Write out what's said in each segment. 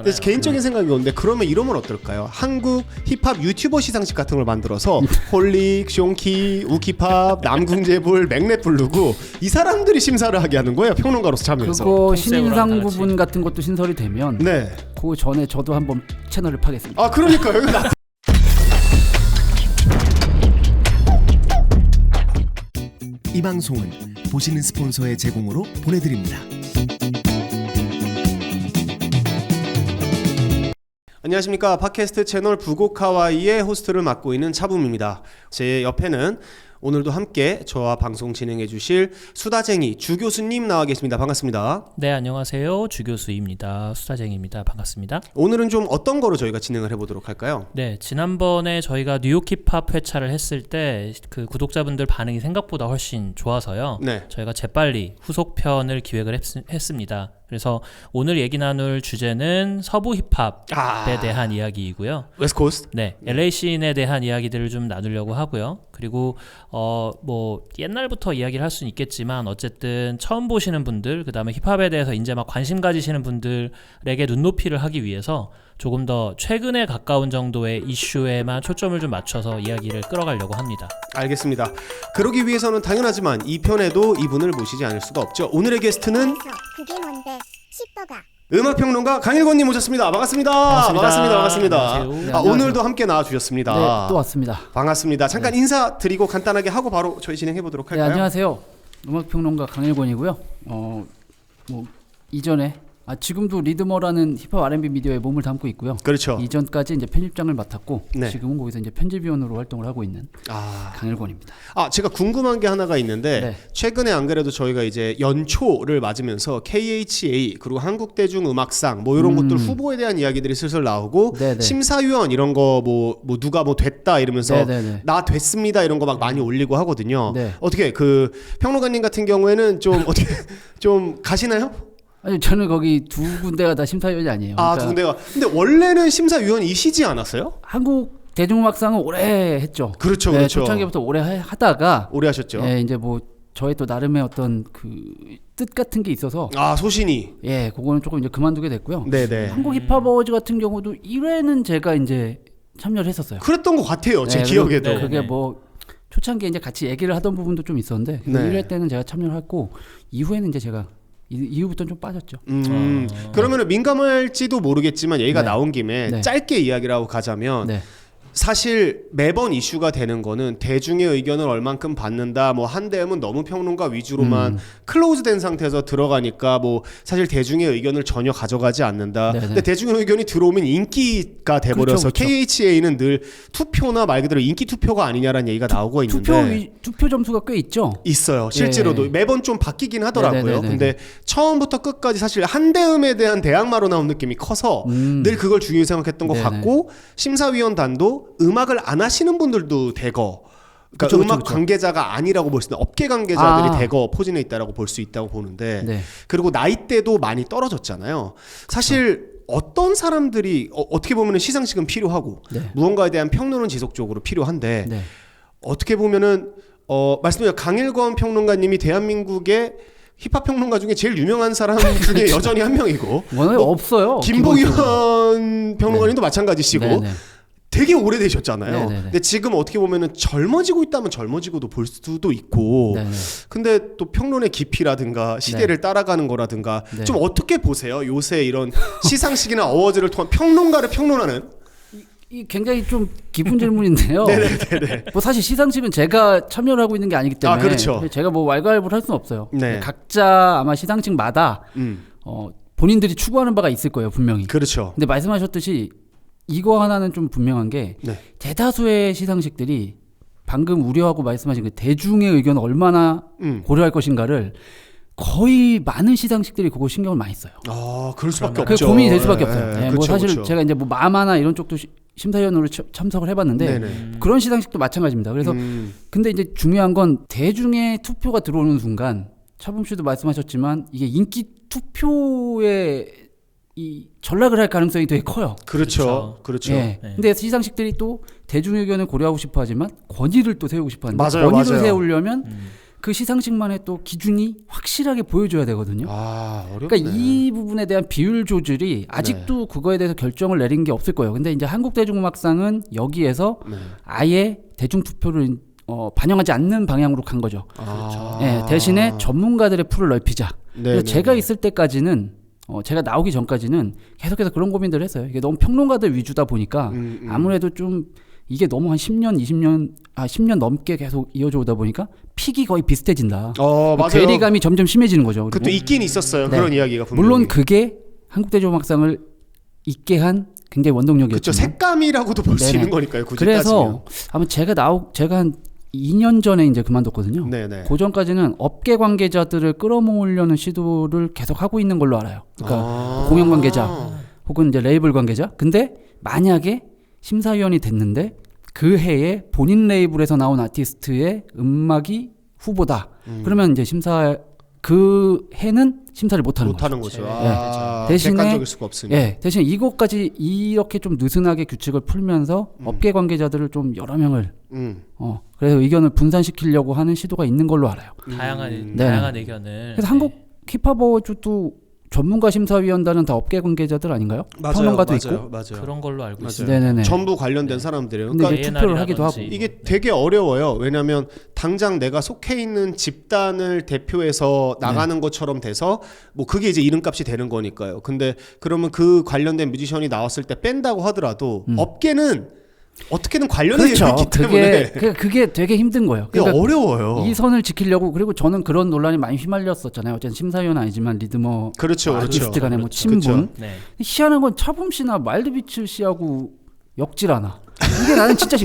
그래서 개인적인 생각이 오는데 그러면 이러면 어떨까요? 한국 힙합 유튜버 시상식 같은 걸 만들어서 홀릭, 숑키, 우키팝, 남궁재불, 맥랩 부르고 이 사람들이 심사를 하게 하는 거예요. 평론가로서 참여해서. 그거 신인상 부분 같은 것도 신설이 되면 네. 그 전에 저도 한번 채널을 파겠습니다. 아 그러니까요. 이 방송은 보시는 스폰서의 제공으로 보내드립니다. 안녕하십니까. 팟캐스트 채널 부곡하와이의 호스트를 맡고 있는 차붐입니다. 제 옆에는 오늘도 함께 저와 방송 진행해 주실 수다쟁이 주 교수님 나와 계십니다. 반갑습니다. 네, 안녕하세요. 주 교수입니다. 수다쟁이입니다. 반갑습니다. 오늘은 좀 어떤 거로 저희가 진행을 해보도록 할까요? 네, 지난번에 저희가 뉴욕 힙합 회차를 했을 때 그 구독자분들 반응이 생각보다 훨씬 좋아서요. 네. 저희가 재빨리 후속편을 기획을 했습니다. 그래서 오늘 얘기 나눌 주제는 서부 힙합에 대한 이야기이고요. 웨스트코스트? 네, LA 씬에 대한 이야기들을 좀 나누려고 하고요. 그리고 뭐 옛날부터 이야기를 할 수는 있겠지만 어쨌든 처음 보시는 분들, 그다음에 힙합에 대해서 이제 막 관심 가지시는 분들에게 눈높이를 하기 위해서 조금 더 최근에 가까운 정도의 이슈에만 초점을 좀 맞춰서 이야기를 끌어가려고 합니다. 알겠습니다. 그러기 위해서는 당연하지만 이 편에도 이분을 모시지 않을 수가 없죠. 오늘의 게스트는 그게 뭔데? 씹버가. 음악평론가 강일권님 모셨습니다. 반갑습니다. 반갑습니다. 안녕하세요. 아, 오늘도 함께 나와주셨습니다. 네, 또 왔습니다. 반갑습니다. 잠깐 인사드리고 간단하게 하고 바로 저희 진행해보도록 네, 할까요? 안녕하세요. 음악평론가 강일권이고요. 뭐 이전에 지금도 리드머라는 힙합 R&B 미디어에 몸을 담고 있고요. 그렇죠. 이전까지 이제 편집장을 맡았고 네. 지금은 거기서 이제 편집위원으로 활동을 하고 있는 강일권입니다. 제가 궁금한 게 하나가 있는데 네. 최근에 안 그래도 저희가 이제 연초를 맞으면서 KHA 그리고 한국대중음악상 뭐 이런 것들 후보에 대한 이야기들이 슬슬 나오고 네네. 심사위원 이런 거 뭐 누가 뭐 됐다 이러면서 네네네. 나 됐습니다 이런 거 막 많이 올리고 하거든요. 네. 어떻게 그 평론가님 같은 경우에는 좀 어떻게 좀 가시나요? 아니 저는 거기 두 군데가 다 심사위원이 아니에요. 두 군데가. 근데 원래는 심사위원이시지 않았어요? 한국 대중음악상은 오래 했죠. 그렇죠, 네, 그렇죠. 초창기부터 오래 하다가 오래 하셨죠. 네, 이제 뭐 저의 또 나름의 어떤 그 뜻 같은 게 있어서 소신이. 예, 그거는 조금 이제 그만두게 됐고요. 네네. 한국 힙합 어워즈 같은 경우도 1회는 제가 이제 참여를 했었어요. 그랬던 것 같아요. 제 네, 기억에도. 네. 그게 뭐 초창기에 이제 같이 얘기를 하던 부분도 좀 있었는데 네. 1회 때는 제가 참여를 했고 이후에는 이제 제가 이후부터는 좀 빠졌죠. 그러면은 민감할지도 모르겠지만 얘기가 네. 나온 김에 네. 짧게 이야기를 하고 가자면 네. 사실 매번 이슈가 되는 거는 대중의 의견을 얼만큼 받는다. 뭐 한대음은 너무 평론가 위주로만 클로즈된 상태에서 들어가니까 뭐 사실 대중의 의견을 전혀 가져가지 않는다. 네네. 근데 대중의 의견이 들어오면 인기가 돼버려서 그렇죠, 그렇죠. KHA는 늘 투표나 말 그대로 인기 투표가 아니냐라는 얘기가 나오고 있는데 투표 점수가 꽤 있죠. 있어요. 실제로도 예. 매번 좀 바뀌긴 하더라고요. 네네네네. 근데 처음부터 끝까지 사실 한대음에 대한 대항마로 나온 느낌이 커서 늘 그걸 중요히 생각했던 것 네네. 같고 심사위원단도 음악을 안 하시는 분들도 대거 그러니까 그쵸, 음악 그쵸. 관계자가 아니라고 볼 수 있는 업계 관계자들이 아. 대거 포진해 있다라고 볼 수 있다고 보는데 네. 그리고 나이대도 많이 떨어졌잖아요. 사실 어떤 사람들이 어떻게 보면 시상식은 필요하고 네. 무언가에 대한 평론은 지속적으로 필요한데 네. 어떻게 보면은 말씀드린 강일권 평론가님이 대한민국의 힙합 평론가 중에 제일 유명한 사람 중에 여전히 한 명이고 워낙 없어요. 김보현 평론가님도 마찬가지시고 네네. 되게 오래되셨잖아요. 네네네. 근데 지금 어떻게 보면은 젊어지고 있다면 젊어지고도 볼 수도 있고 네네. 근데 또 평론의 깊이라든가 시대를 네. 따라가는 거라든가 네. 좀 어떻게 보세요? 요새 이런 시상식이나 어워즈를 통한 평론가를 평론하는 이 굉장히 좀 깊은 질문인데요. 네네네. 뭐 사실 시상식은 제가 참여를 하고 있는 게 아니기 때문에 그렇죠. 제가 뭐 왈가왈부를 할 수는 없어요. 네. 각자 아마 시상식마다 본인들이 추구하는 바가 있을 거예요, 분명히. 그렇죠. 근데 말씀하셨듯이 이거 하나는 좀 분명한 게 네. 대다수의 시상식들이 방금 우려하고 말씀하신 그 대중의 의견을 얼마나 고려할 것인가를 거의 많은 시상식들이 그거 신경을 많이 써요. 그럴 수밖에 그 없죠. 고민이 될 수밖에 없어요. 네, 네, 뭐 그렇죠, 사실 그렇죠. 제가 이제 뭐 마마나 이런 쪽도 심사위원으로 참석을 해봤는데 네네. 그런 시상식도 마찬가지입니다. 그래서 근데 이제 중요한 건 대중의 투표가 들어오는 순간 차범 씨도 말씀하셨지만 이게 인기 투표에 이 전락을 할 가능성이 되게 커요. 그렇죠. 그렇죠. 예. 네. 근데 시상식들이 또 대중 의견을 고려하고 싶어 하지만 권위를 또 세우고 싶어 하는데 맞아요, 권위를 맞아요. 세우려면 그 시상식만의 또 기준이 확실하게 보여줘야 되거든요. 아, 어렵네. 그러니까 이 부분에 대한 비율 조절이 아직도 그거에 대해서 결정을 내린 게 없을 거예요. 근데 이제 한국대중음악상은 여기에서 네. 아예 대중투표를 반영하지 않는 방향으로 간 거죠. 아. 예, 대신에 전문가들의 풀을 넓히자. 그래서 제가 있을 때까지는 제가 나오기 전까지는 계속해서 그런 고민들을 했어요. 이게 너무 평론가들 위주다 보니까 아무래도 좀 이게 너무 한 10년, 10년 넘게 계속 이어져 오다 보니까 픽이 거의 비슷해진다. 맞아요. 괴리감이 점점 심해지는 거죠. 그리고 그것도 있긴 있었어요. 네. 그런 이야기가 분명히. 물론 그게 한국대중음악상을 있게 한 굉장히 원동력이었죠. 그렇죠. 색감이라고도 볼 수 네네. 있는 거니까요. 굳이 그래서 아마 제가 한 2년 전에 이제 그만뒀거든요. 네네. 그 전까지는 업계 관계자들을 끌어모으려는 시도를 계속 하고 있는 걸로 알아요. 그러니까 공연 관계자 혹은 이제 레이블 관계자. 근데 만약에 심사위원이 됐는데 그 해에 본인 레이블에서 나온 아티스트의 음악이 후보다. 그러면 이제 그 해는 심사를 못하는 거죠. 대신에 객관적일 수가 없으니까. 예, 대신 이것까지 이렇게 좀 느슨하게 규칙을 풀면서 업계 관계자들을 좀 여러 명을 그래서 의견을 분산시키려고 하는 시도가 있는 걸로 알아요. 다양한 의견을. 그래서 한국 힙합 어워즈도 전문가 심사위원단은 다 업계 관계자들 아닌가요? 평론가도 있고 그런 걸로 알고 있어요. 네네네. 전부 관련된 사람들이에요. 근데 그러니까 이게 투표를 하기도 하고 이게 되게 어려워요. 왜냐하면 당장 내가 속해 있는 집단을 대표해서 나가는 것처럼 돼서 뭐 그게 이제 이름값이 되는 거니까요. 근데 그러면 그 관련된 뮤지션이 나왔을 때 뺀다고 하더라도 업계는 어떻게든 관련이 그렇죠. 있기 때문에 그게 되게 힘든 거예요. 그러니까 어려워요. 이 선을 지키려고. 그리고 저는 그런 논란이 많이 휘말렸었잖아요. 어쨌든 심사위원은 아니지만 리드머 아티스트 간의 뭐 친분. 네. 희한한 건 차붐 씨나 마일드비츠 씨하고 엮질 않아. 이게 나는 진짜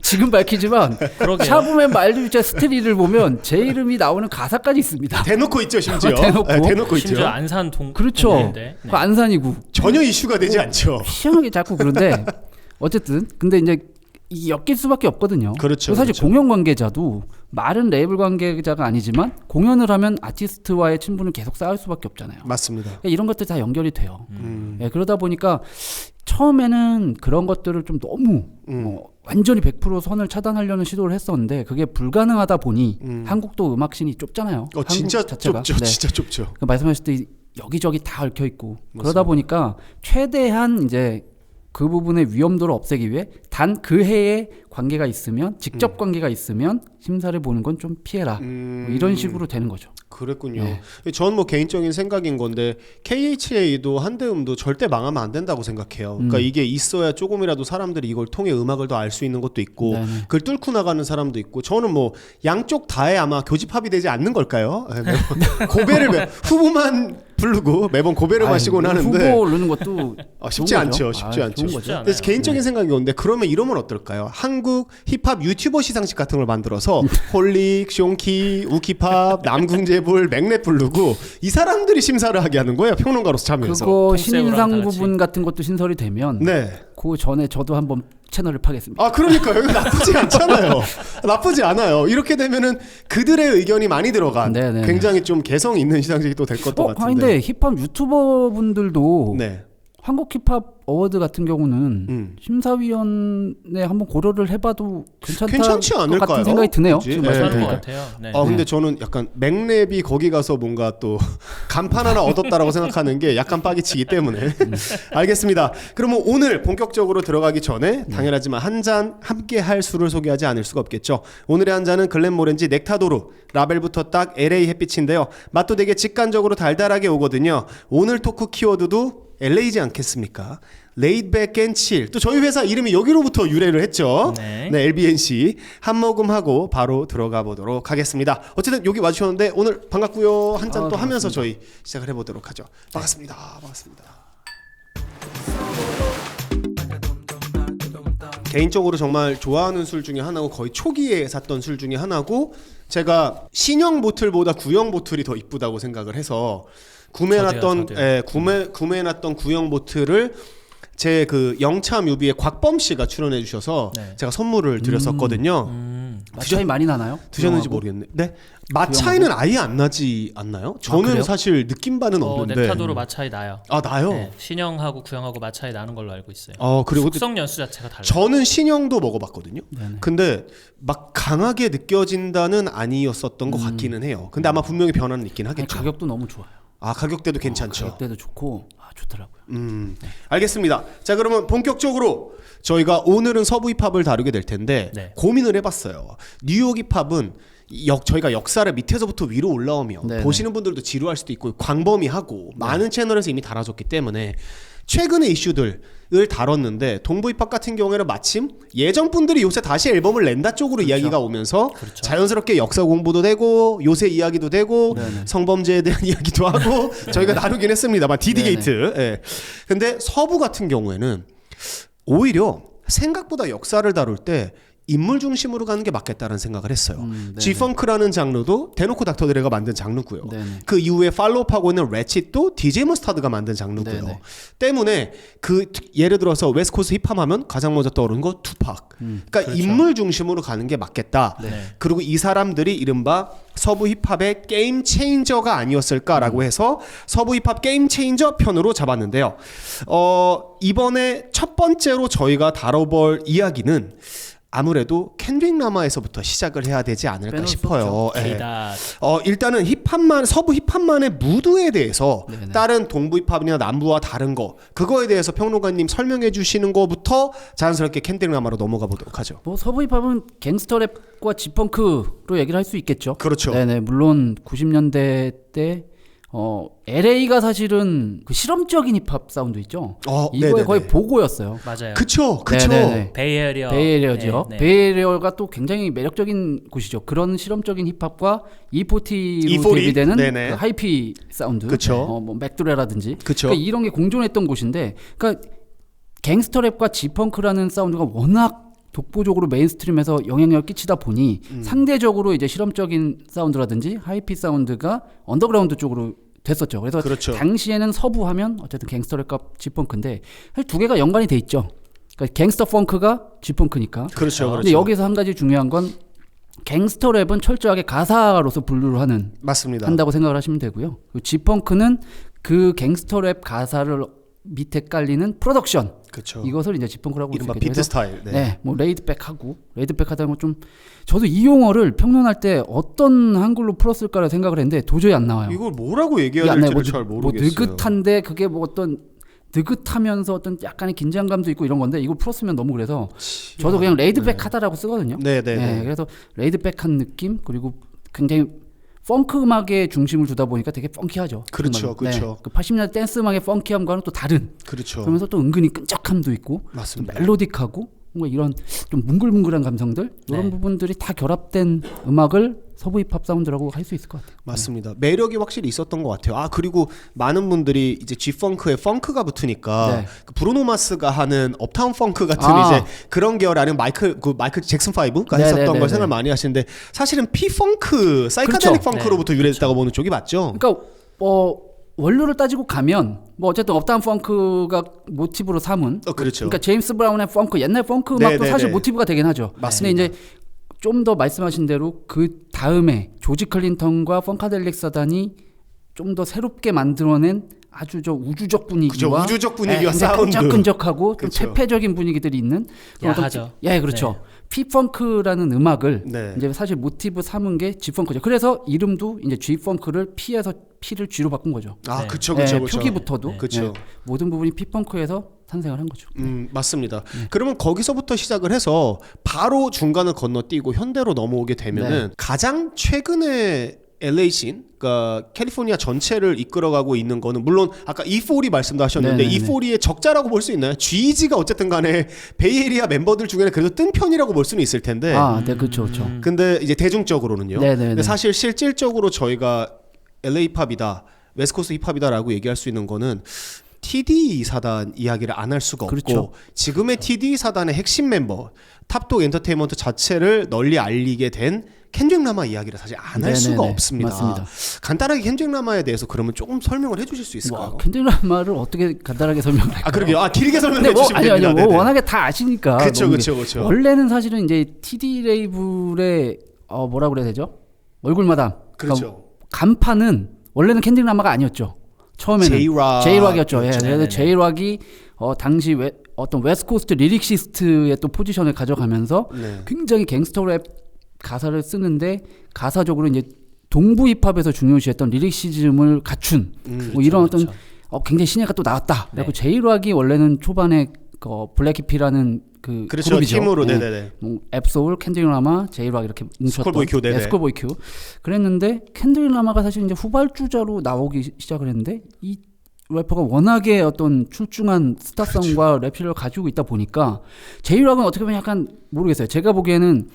지금 밝히지만 차붐의 마일드비츠 스트리를 보면 제 이름이 나오는 가사까지 있습니다. 대놓고 있죠, 심지어. 대놓고 있죠. 심지어 안산 그렇죠. 네. 그 안산이고 전혀 이슈가 되지 않죠. 희한하게 자꾸 그런데 어쨌든 근데 이제 이 엮일 수밖에 없거든요. 그렇죠. 사실 그렇죠. 공연 관계자도 말은 레이블 관계자가 아니지만 공연을 하면 아티스트와의 친분을 계속 쌓을 수밖에 없잖아요. 맞습니다. 그러니까 이런 것들 다 연결이 돼요. 예, 그러다 보니까 처음에는 그런 것들을 좀 너무 완전히 100% 선을 차단하려는 시도를 했었는데 그게 불가능하다 보니 한국도 음악씬이 좁잖아요. 진짜 자체가. 좁죠. 진짜 좁죠. 그러니까 말씀하셨듯이 여기저기 다 얽혀 있고 그러다 보니까 최대한 이제 그 부분의 위험도를 없애기 위해 단 그 해에 관계가 있으면 직접 관계가 있으면 심사를 보는 건 좀 피해라 뭐 이런 식으로 되는 거죠. 그랬군요. 전 뭐 개인적인 생각인 건데 KHA도 한대음도 절대 망하면 안 된다고 생각해요. 그러니까 이게 있어야 조금이라도 사람들이 이걸 통해 음악을 더 알 수 있는 것도 있고 그걸 뚫고 나가는 사람도 있고 저는 뭐 양쪽 다에 아마 교집합이 되지 않는 걸까요? 고배를 후보만 부르고 매번 고배를 마시곤 하는데 후보 오르는 것도 쉽지 않죠. 쉽지 않죠. 그래서 개인적인 생각이 오는데 그러면 이러면 어떨까요? 한국 힙합 유튜버 시상식 같은 걸 만들어서 홀릭, 숑키, 우키팝, 남궁재불, 맥랩 부르고 이 사람들이 심사를 하게 하는 거예요. 평론가로서 참여해서. 그거 신인상 부분 같은 것도 신설이 되면 네. 그 전에 저도 한번 채널을 파겠습니다. 그러니까요. 이거 나쁘지 않잖아요. 나쁘지 않아요. 이렇게 되면은 그들의 의견이 많이 들어간 굉장히 좀 개성 있는 시상식이 또 될 것도 같은데. 근데 힙합 유튜버 분들도 네. 한국 힙합 어워드 같은 경우는 심사위원회 한번 고려를 해봐도 괜찮지 않을까요? 것 같은 생각이 드네요. 지금 괜찮을 것 같아요. 네. 근데 저는 약간 맥랩이 거기 가서 뭔가 또 간판 하나 얻었다라고 생각하는 게 약간 빠기치기 때문에 알겠습니다. 그러면 오늘 본격적으로 들어가기 전에 당연하지만 한 잔 함께 할 술을 소개하지 않을 수가 없겠죠. 오늘의 한 잔은 글렌모렌지 넥타도르 라벨부터 딱 LA 햇빛인데요. 맛도 되게 직관적으로 달달하게 오거든요. 오늘 토크 키워드도 LA지 않겠습니까? Laid back and chill. 또 저희 회사 이름이 여기로부터 유래를 했죠. 네, LBNC. 한 모금 하고 바로 들어가 보도록 하겠습니다. 어쨌든 여기 와주셨는데 오늘 반갑고요. 한 잔 또 하면서 저희 시작을 해보도록 하죠. 반갑습니다. 반갑습니다. 개인적으로 정말 좋아하는 술 중에 하나고 거의 초기에 샀던 술 중에 하나고 제가 신형 보틀보다 구형 보틀이 더 이쁘다고 생각을 해서 구매해놨던 구형 보틀을 제 그 영차 뮤비에 곽범 씨가 출연해 주셔서 제가 선물을 드렸었거든요. 맛 차이 많이 나나요? 드셨는지 구형하고? 모르겠네. 네. 맛 차이는 아예 안 나지 않나요? 저는 그래요? 사실 느낀 바는 없는데. 넥타도로 맛 차이 나요. 아 나요? 네, 신형하고 구형하고 맛 차이 나는 걸로 알고 있어요. 그리고 숙성 연수 자체가 달라요. 저는 신형도 먹어봤거든요. 네네. 근데 막 강하게 느껴진다는 아니었었던 것 같기는 해요. 근데 아마 분명히 변화는 있긴 아니, 하겠죠. 가격도 너무 좋아요. 아 가격대도 괜찮죠. 가격대도 좋고 좋더라고요. 알겠습니다. 자 그러면 본격적으로 저희가 오늘은 서부 힙합을 다루게 될 텐데 네. 고민을 해봤어요. 뉴욕 힙합은 저희가 역사를 밑에서부터 위로 올라오면 네네. 보시는 분들도 지루할 수도 있고 광범위하고 많은 채널에서 이미 다뤄졌기 때문에 최근의 이슈들을 다뤘는데 동부 힙합 같은 경우에는 마침 예전 분들이 요새 다시 앨범을 낸다 쪽으로 이야기가 오면서 자연스럽게 역사 공부도 되고 요새 이야기도 되고 네네. 성범죄에 대한 이야기도 하고 저희가 나누긴 했습니다만 디디게이트. 예. 근데 서부 같은 경우에는 오히려 생각보다 역사를 다룰 때 인물 중심으로 가는 게 맞겠다는 생각을 했어요. 네네. G-펑크라는 장르도 대놓고 닥터 드레가 만든 장르고요. 네네. 그 이후에 팔로우하고 있는 레칫도 DJ 머스타드가 만든 장르고요. 네네. 때문에 예를 들어서 웨스트코스트 힙합하면 가장 먼저 떠오르는 거 투팍. 그러니까 그렇죠. 인물 중심으로 가는 게 맞겠다. 네. 그리고 이 사람들이 이른바 서부 힙합의 게임 체인저가 아니었을까라고 해서 서부 힙합 게임 체인저 편으로 잡았는데요. 이번에 첫 번째로 저희가 다뤄볼 이야기는 아무래도 켄드릭 라마에서부터 시작을 해야 되지 않을까 빼놓을 수 싶어요. 예. 게이다. 일단은 서부 힙합만의 무드에 대해서 네네. 다른 동부 힙합이나 남부와 다른 거 그거에 대해서 평론가님 설명해 주시는 거부터 자연스럽게 켄드릭 라마로 넘어가 보도록 하죠. 뭐 서부 힙합은 갱스터 랩과 지펑크로 얘기를 할 수 있겠죠. 그렇죠. 네네. 물론 90년대 때 LA가 사실은 그 실험적인 힙합 사운드 있죠. 이거의 네네네. 거의 보고였어요. 맞아요. 그쵸. 네네네. 베이에리어. 베이에리어죠. 네, 네. 베이에리어가 또 굉장히 매력적인 곳이죠. 그런 실험적인 힙합과 E40로 E40, 데뷔되는 네네. 그 하이피 사운드, 그쵸. 뭐 맥두레라든지, 그쵸. 그러니까 이런 게 공존했던 곳인데, 그러니까 갱스터 랩과 지펑크라는 사운드가 워낙 독보적으로 메인스트림에서 영향력을 끼치다 보니 상대적으로 이제 실험적인 사운드라든지 하이피 사운드가 언더그라운드 쪽으로 됐었죠. 그래서 그렇죠. 당시에는 서부 하면 어쨌든 갱스터 랩과 지펑크인데 사실 두 개가 연관이 돼 있죠. 그러니까 갱스터 펑크가 지펑크니까. 그렇죠. 근데 여기서 한 가지 중요한 건 갱스터 랩은 철저하게 가사로서 분류를 맞습니다. 한다고 생각을 하시면 되고요. 그리고 지펑크는 그 갱스터 랩 가사를 밑에 깔리는 프로덕션. 그렇죠. 이것을 이제 지펑크라고 볼 수 이른바 있겠죠. 비트 그래서 스타일. 네, 뭐 레이드백하고 레이드백하다는 건 좀 저도 이 용어를 평론할 때 어떤 한글로 풀었을까를 생각을 했는데 도저히 안 나와요. 이걸 뭐라고 얘기해야 이게 안 나와요. 될지를 잘 모르겠어요. 뭐 느긋한데 그게 뭐 어떤 느긋하면서 어떤 약간의 긴장감도 있고 이런 건데 이걸 풀었으면 너무 그래서 저도 그냥 레이드백하다라고 쓰거든요. 네네네. 그래서 레이드백한 느낌 그리고 굉장히 펑크 음악에 중심을 두다 보니까 되게 펑키하죠. 그렇죠, 정말로. 그렇죠. 그 80년대 댄스 음악의 펑키함과는 또 다른. 그렇죠. 그러면서 또 은근히 끈적함도 있고, 또 맞습니다. 멜로딕하고 뭔가 이런 좀 뭉글뭉글한 감성들 이런 네. 부분들이 다 결합된 음악을 서부 힙합 사운드라고 할 수 있을 것 같아요. 맞습니다. 매력이 확실히 있었던 것 같아요. 그리고 많은 분들이 이제 G-펑크에 펑크가 붙으니까 네. 그 브루노 마스가 하는 업타운 펑크 같은 이제 그런 계열 아니면 마이클 잭슨 5가 네, 했었던 네, 걸 네, 생각 네. 많이 하시는데 사실은 P-펑크, 사이카델릭 그렇죠. 펑크로부터 유래됐다고 보는 쪽이 맞죠? 그러니까 원료를 따지고 가면 뭐 어쨌든 업다운 펑크가 모티브로 삼은 그렇죠. 그러니까 제임스 브라운의 펑크 옛날 펑크 네, 음악도 네, 사실 네. 모티브가 되긴 하죠. 맞습니다. 근데 이제 좀 더 말씀하신 대로 그 다음에 조지 클린턴과 펑카델릭 사단이 좀 더 새롭게 만들어낸 아주 저 우주적 분위기와 그죠, 우주적 분위기와 굉장히 사운드. 끈적끈적하고 좀 그쵸. 퇴폐적인 분위기들이 있는 그런 어떤 야하죠. 그렇죠. 네. P-펑크라는 음악을 네. 이제 사실 모티브 삼은 게 G-펑크죠. 그래서 이름도 이제 G-펑크를 P에서 P를 G로 바꾼 거죠. 아, 네. 그쵸, 네, 그쵸, 그쵸. 표기부터도 그쵸. 모든 부분이 P-펑크에서 탄생을 한 거죠. 맞습니다. 그러면 거기서부터 시작을 해서 바로 중간을 건너뛰고 현대로 넘어오게 되면은 가장 최근에 LA 씬, 그러니까 캘리포니아 전체를 이끌어가고 있는 거는 물론 아까 E40 말씀도 하셨는데 네네네. E40의 적자라고 볼 수 있나요? G-Eazy가 어쨌든 간에 베이에리아 멤버들 중에는 그래도 뜬 편이라고 볼 수는 있을 텐데 네, 그렇죠, 그렇죠. 근데 이제 대중적으로는요. 네네네. 근데 사실 실질적으로 저희가 LA 힙합이다, 웨스트코스트 힙합이다라고 얘기할 수 있는 거는 TD 사단 이야기를 안 할 수가 없고 그렇죠. 지금의 TD 사단의 핵심 멤버 탑독 엔터테인먼트 자체를 널리 알리게 된 켄드릭 라마 이야기를 사실 안 할 네네네. 수가 없습니다. 맞습니다. 간단하게 켄드릭 라마에 대해서 그러면 조금 설명을 해주실 수 있을까요? 켄드릭 라마를 어떻게 간단하게 설명할까요? 아 그러게요. 길게 설명해 근데 뭐 주시면 아니요, 됩니다. 뭐 네네. 워낙에 다 아시니까. 그쵸, 너무 그쵸, 이게 그쵸. 원래는 사실은 이제 TD 레이블의 뭐라 그래야 되죠? 얼굴마담. 그렇죠. 그러니까 간판은 원래는 켄드릭 라마가 아니었죠. 처음에는 제이락이었죠. 예, 그래서 제이락이 당시 어떤 웨스트코스트 리릭시스트의 또 포지션을 가져가면서 네. 굉장히 갱스터 랩 가사를 쓰는데 가사적으로 이제 동부 힙합에서 중요시했던 리릭시즘을 갖춘 뭐 이런 어떤 굉장히 신예가 또 나왔다. 그래서 제이락이 원래는 초반에 블랙히피라는 그 그렇죠. 그룹이죠. 팀으로 예. 네네네. 앱소울, 캔드릭 라마, 제이락 이렇게 뭉쳤던 스쿨보이 큐, 네네. 스쿨보이 큐. 그랬는데 캔드릭 라마가 사실 이제 후발주자로 나오기 시작을 했는데 이 래퍼가 워낙에 어떤 출중한 스타성과 랩실을 가지고 있다 보니까 제이락은 어떻게 보면 약간 모르겠어요. 제가 보기에는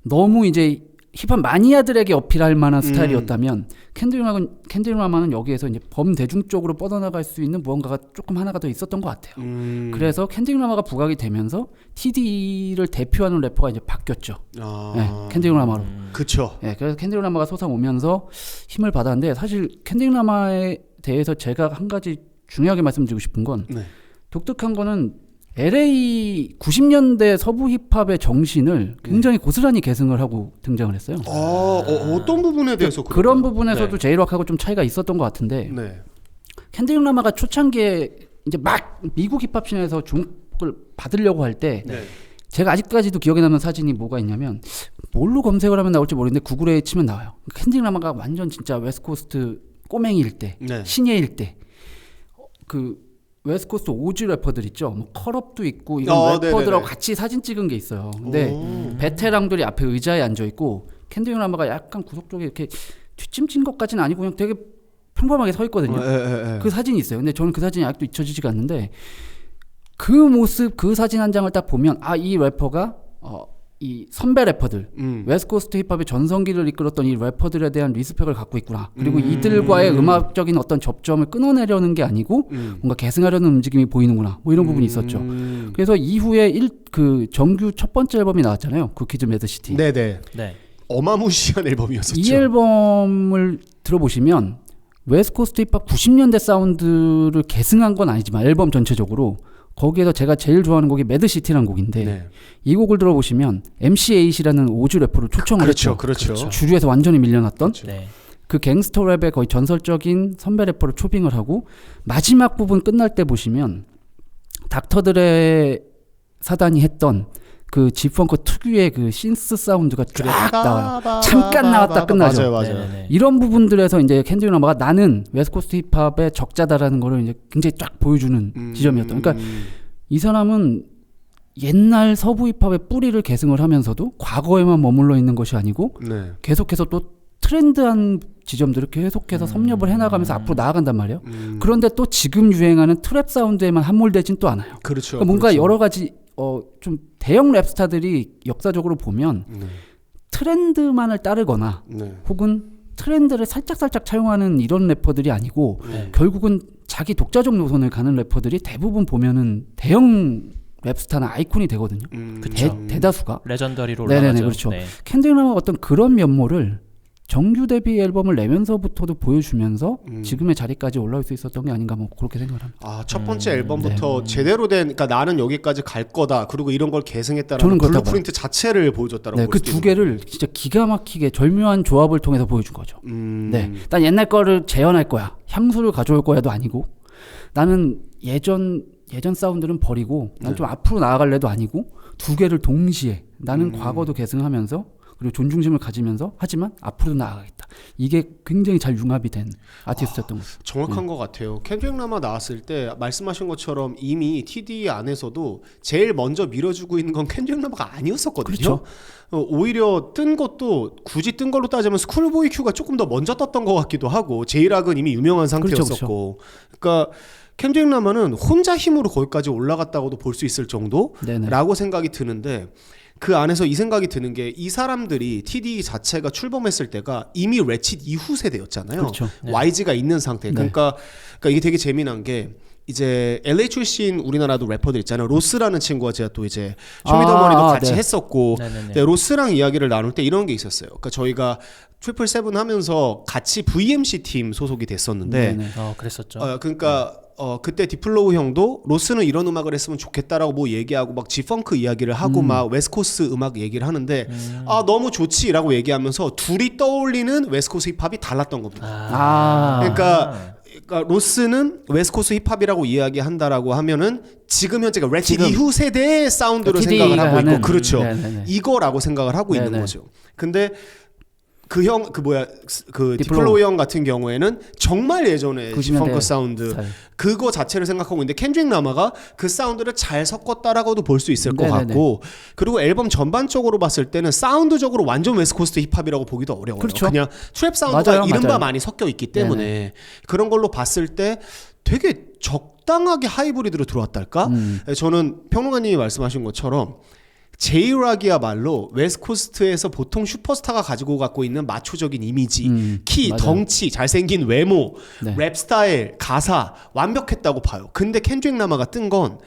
너무 이제 힙합 마니아들에게 어필할 만한 스타일이었다면 캔드릭 라마는 여기에서 이제 범대중적으로 뻗어나갈 수 있는 무언가가 조금 하나가 더 있었던 것 같아요. 그래서 캔드릭 라마가 부각이 되면서 TD를 대표하는 래퍼가 이제 바뀌었죠. 네, 캔드릭 라마로. 그렇죠. 네, 그래서 캔드릭 라마가 솟아오면서 힘을 받았는데 사실 캔드릭 라마에 대해서 제가 한 가지 중요하게 말씀드리고 싶은 건 네. 독특한 거는 LA 90년대 서부 힙합의 정신을 굉장히 고스란히 계승을 하고 등장을 했어요. 어떤 부분에 대해서 그런 부분에서도 네. 제이락하고 좀 차이가 있었던 것 같은데 네. 캔드릭 라마가 초창기에 이제 막 미국 힙합 씬에서 주목을 받으려고 할 때 네. 제가 아직까지도 기억에 남는 사진이 뭐가 있냐면 뭘로 검색을 하면 나올지 모르겠는데 구글에 치면 나와요. 캔드릭 라마가 완전 진짜 웨스트코스트 꼬맹이일 때, 네. 신예일 때 그 웨스트코스트 오지 래퍼들 있죠. 뭐 컬업도 있고 이런 래퍼들하고 네네네. 같이 사진 찍은 게 있어요. 근데 베테랑들이 앞에 의자에 앉아 있고 캔드릭 라마가 약간 구석 쪽에 이렇게 뒷짐진 것까지는 아니고 그냥 되게 평범하게 서 있거든요. 그 사진이 있어요. 근데 저는 그 사진이 아직도 잊혀지지가 않는데 그 모습, 그 사진 한 장을 딱 보면 이 래퍼가 이 선배 래퍼들 웨스트코스트 힙합의 전성기를 이끌었던 이 래퍼들에 대한 리스펙을 갖고 있구나. 그리고 이들과의 음악적인 어떤 접점을 끊어내려는 게 아니고 뭔가 계승하려는 움직임이 보이는구나. 뭐 이런 부분이 있었죠. 그래서 이후에 그 정규 첫 번째 앨범이 나왔잖아요. 쿠키즈 매드시티. 네네. 네. 어마무시한 앨범이었었죠. 이 앨범을 들어보시면 웨스트코스트 힙합 90년대 사운드를 계승한 건 아니지만 앨범 전체적으로 거기에서 제가 제일 좋아하는 곡이 매드시티라는 곡인데 네. 이 곡을 들어보시면 MC8이라는 오즈 래퍼를 초청을 했죠. 그렇죠. 주류에서 완전히 밀려났던 네. 그 갱스터 랩의 거의 전설적인 선배 래퍼를 초빙을 하고 마지막 부분 끝날 때 보시면 닥터들의 사단이 했던 그 지펑크 특유의 그 신스 사운드가 쫙 나와요. 잠깐 나왔다 끝나죠. 맞아요. 네네네. 이런 부분들에서 이제 캔드릭 라마가 나는 웨스트코스트 힙합의 적자다라는 거를 이제 굉장히 쫙 보여주는 지점이었던. 그러니까 이 사람은 옛날 서부 힙합의 뿌리를 계승을 하면서도 과거에만 머물러 있는 것이 아니고 네. 계속해서 또 트렌드한 지점들을 계속해서 섭렵을 해나가면서 앞으로 나아간단 말이에요. 그런데 또 지금 유행하는 트랩 사운드에만 함몰되진 또 않아요. 그렇죠. 그러니까 뭔가 그렇죠. 여러 가지 좀 대형 랩스타들이 역사적으로 보면 트렌드만을 따르거나 네. 혹은 트렌드를 살짝 차용하는 이런 래퍼들이 아니고 네. 결국은 자기 독자적 노선을 가는 래퍼들이 대부분 보면은 대형 랩스타나 아이콘이 되거든요. 대다수가. 레전더리로 네네네, 올라가죠. 그렇죠. 네. 캔드릭 라마가 어떤 그런 면모를 정규 데뷔 앨범을 내면서부터도 보여주면서 지금의 자리까지 올라올 수 있었던 게 아닌가 뭐 그렇게 생각을 합니다. 첫 번째 앨범부터 제대로 된, 그러니까 나는 여기까지 갈 거다. 그리고 이런 걸 계승했다라는 저는 그렇다고 블루프린트 자체를 보여줬다라고 네, 볼 그 수도 두 있는 개를 진짜 기가 막히게 절묘한 조합을 통해서 보여준 거죠. 네, 난 옛날 거를 재현할 거야, 향수를 가져올 거야도 아니고, 나는 예전 사운드는 버리고 난 좀 앞으로 나아갈래도 아니고, 두 개를 동시에 나는 과거도 계승하면서 그리고 존중심을 가지면서 하지만 앞으로도 나아가겠다. 이게 굉장히 잘 융합이 된 아티스트였던 거죠. 정확한 것 같아요. 켄드릭 라마 나왔을 때 말씀하신 것처럼 이미 TD 안에서도 제일 먼저 밀어주고 있는 건 켄드릭 라마가 아니었었거든요. 그렇죠. 오히려 뜬 것도 굳이 뜬 걸로 따지면 스쿨보이 큐가 조금 더 먼저 떴던 것 같기도 하고, 제이락은 이미 유명한 상태였었고, 그러니까 켄드릭 라마는 혼자 힘으로 거기까지 올라갔다고도 볼 수 있을 정도라고 생각이 드는데, 그 안에서 이 생각이 드는 게, 이 사람들이 TD 자체가 출범했을 때가 이미 레칫 이후 세대였잖아요. 그렇죠. YG가 있는 상태. 그러니까 이게 되게 재미난 게, 이제 LA 출신 우리나라도 래퍼들 있잖아요. 로스라는 친구가 제가 또 이제 쇼미더머니도 같이 네. 했었고 네네네. 네, 로스랑 이야기를 나눌 때 이런 게 있었어요. 그러니까 저희가 트리플 세븐 하면서 같이 VMC 팀 소속이 됐었는데 네네. 그랬었죠. 그러니까 그때 디플로우 형도 로스는 이런 음악을 했으면 좋겠다라고 뭐 얘기하고 막 G펑크 이야기를 하고 막 웨스코스 음악 얘기를 하는데 너무 좋지라고 얘기하면서 둘이 떠올리는 웨스코스 힙합이 달랐던 겁니다. 그러니까 로스는 웨스코스 힙합이라고 이야기한다라고 하면은 지금 현재가 래치 이후 세대의 사운드로 TD가 생각을 하고 있고 하는, 그렇죠. 네네네. 이거라고 생각을 하고 있는 네네. 거죠. 근데 디플로우 형 같은 경우에는 정말 예전에 90년대 G펑크 사운드 스타일. 그거 자체를 생각하고 있는데 켄드릭 라마가 그 사운드를 잘 섞었다라고도 볼 수 있을 것 네네네. 같고 그리고 앨범 전반적으로 봤을 때는 사운드적으로 완전 웨스트코스트 힙합이라고 보기도 어려워요. 그렇죠. 그냥 트랩 사운드가 맞아요, 이른바 맞아요. 많이 섞여 있기 때문에 그런 걸로 봤을 때 되게 적당하게 하이브리드로 들어왔달까? 저는 평론가님이 말씀하신 것처럼 제이락이야말로 웨스트코스트에서 보통 슈퍼스타가 가지고 갖고 있는 마초적인 이미지, 키, 맞아요. 덩치, 잘생긴 외모, 네. 랩 스타일, 가사 완벽했다고 봐요. 근데 켄드릭 라마가 뜬 건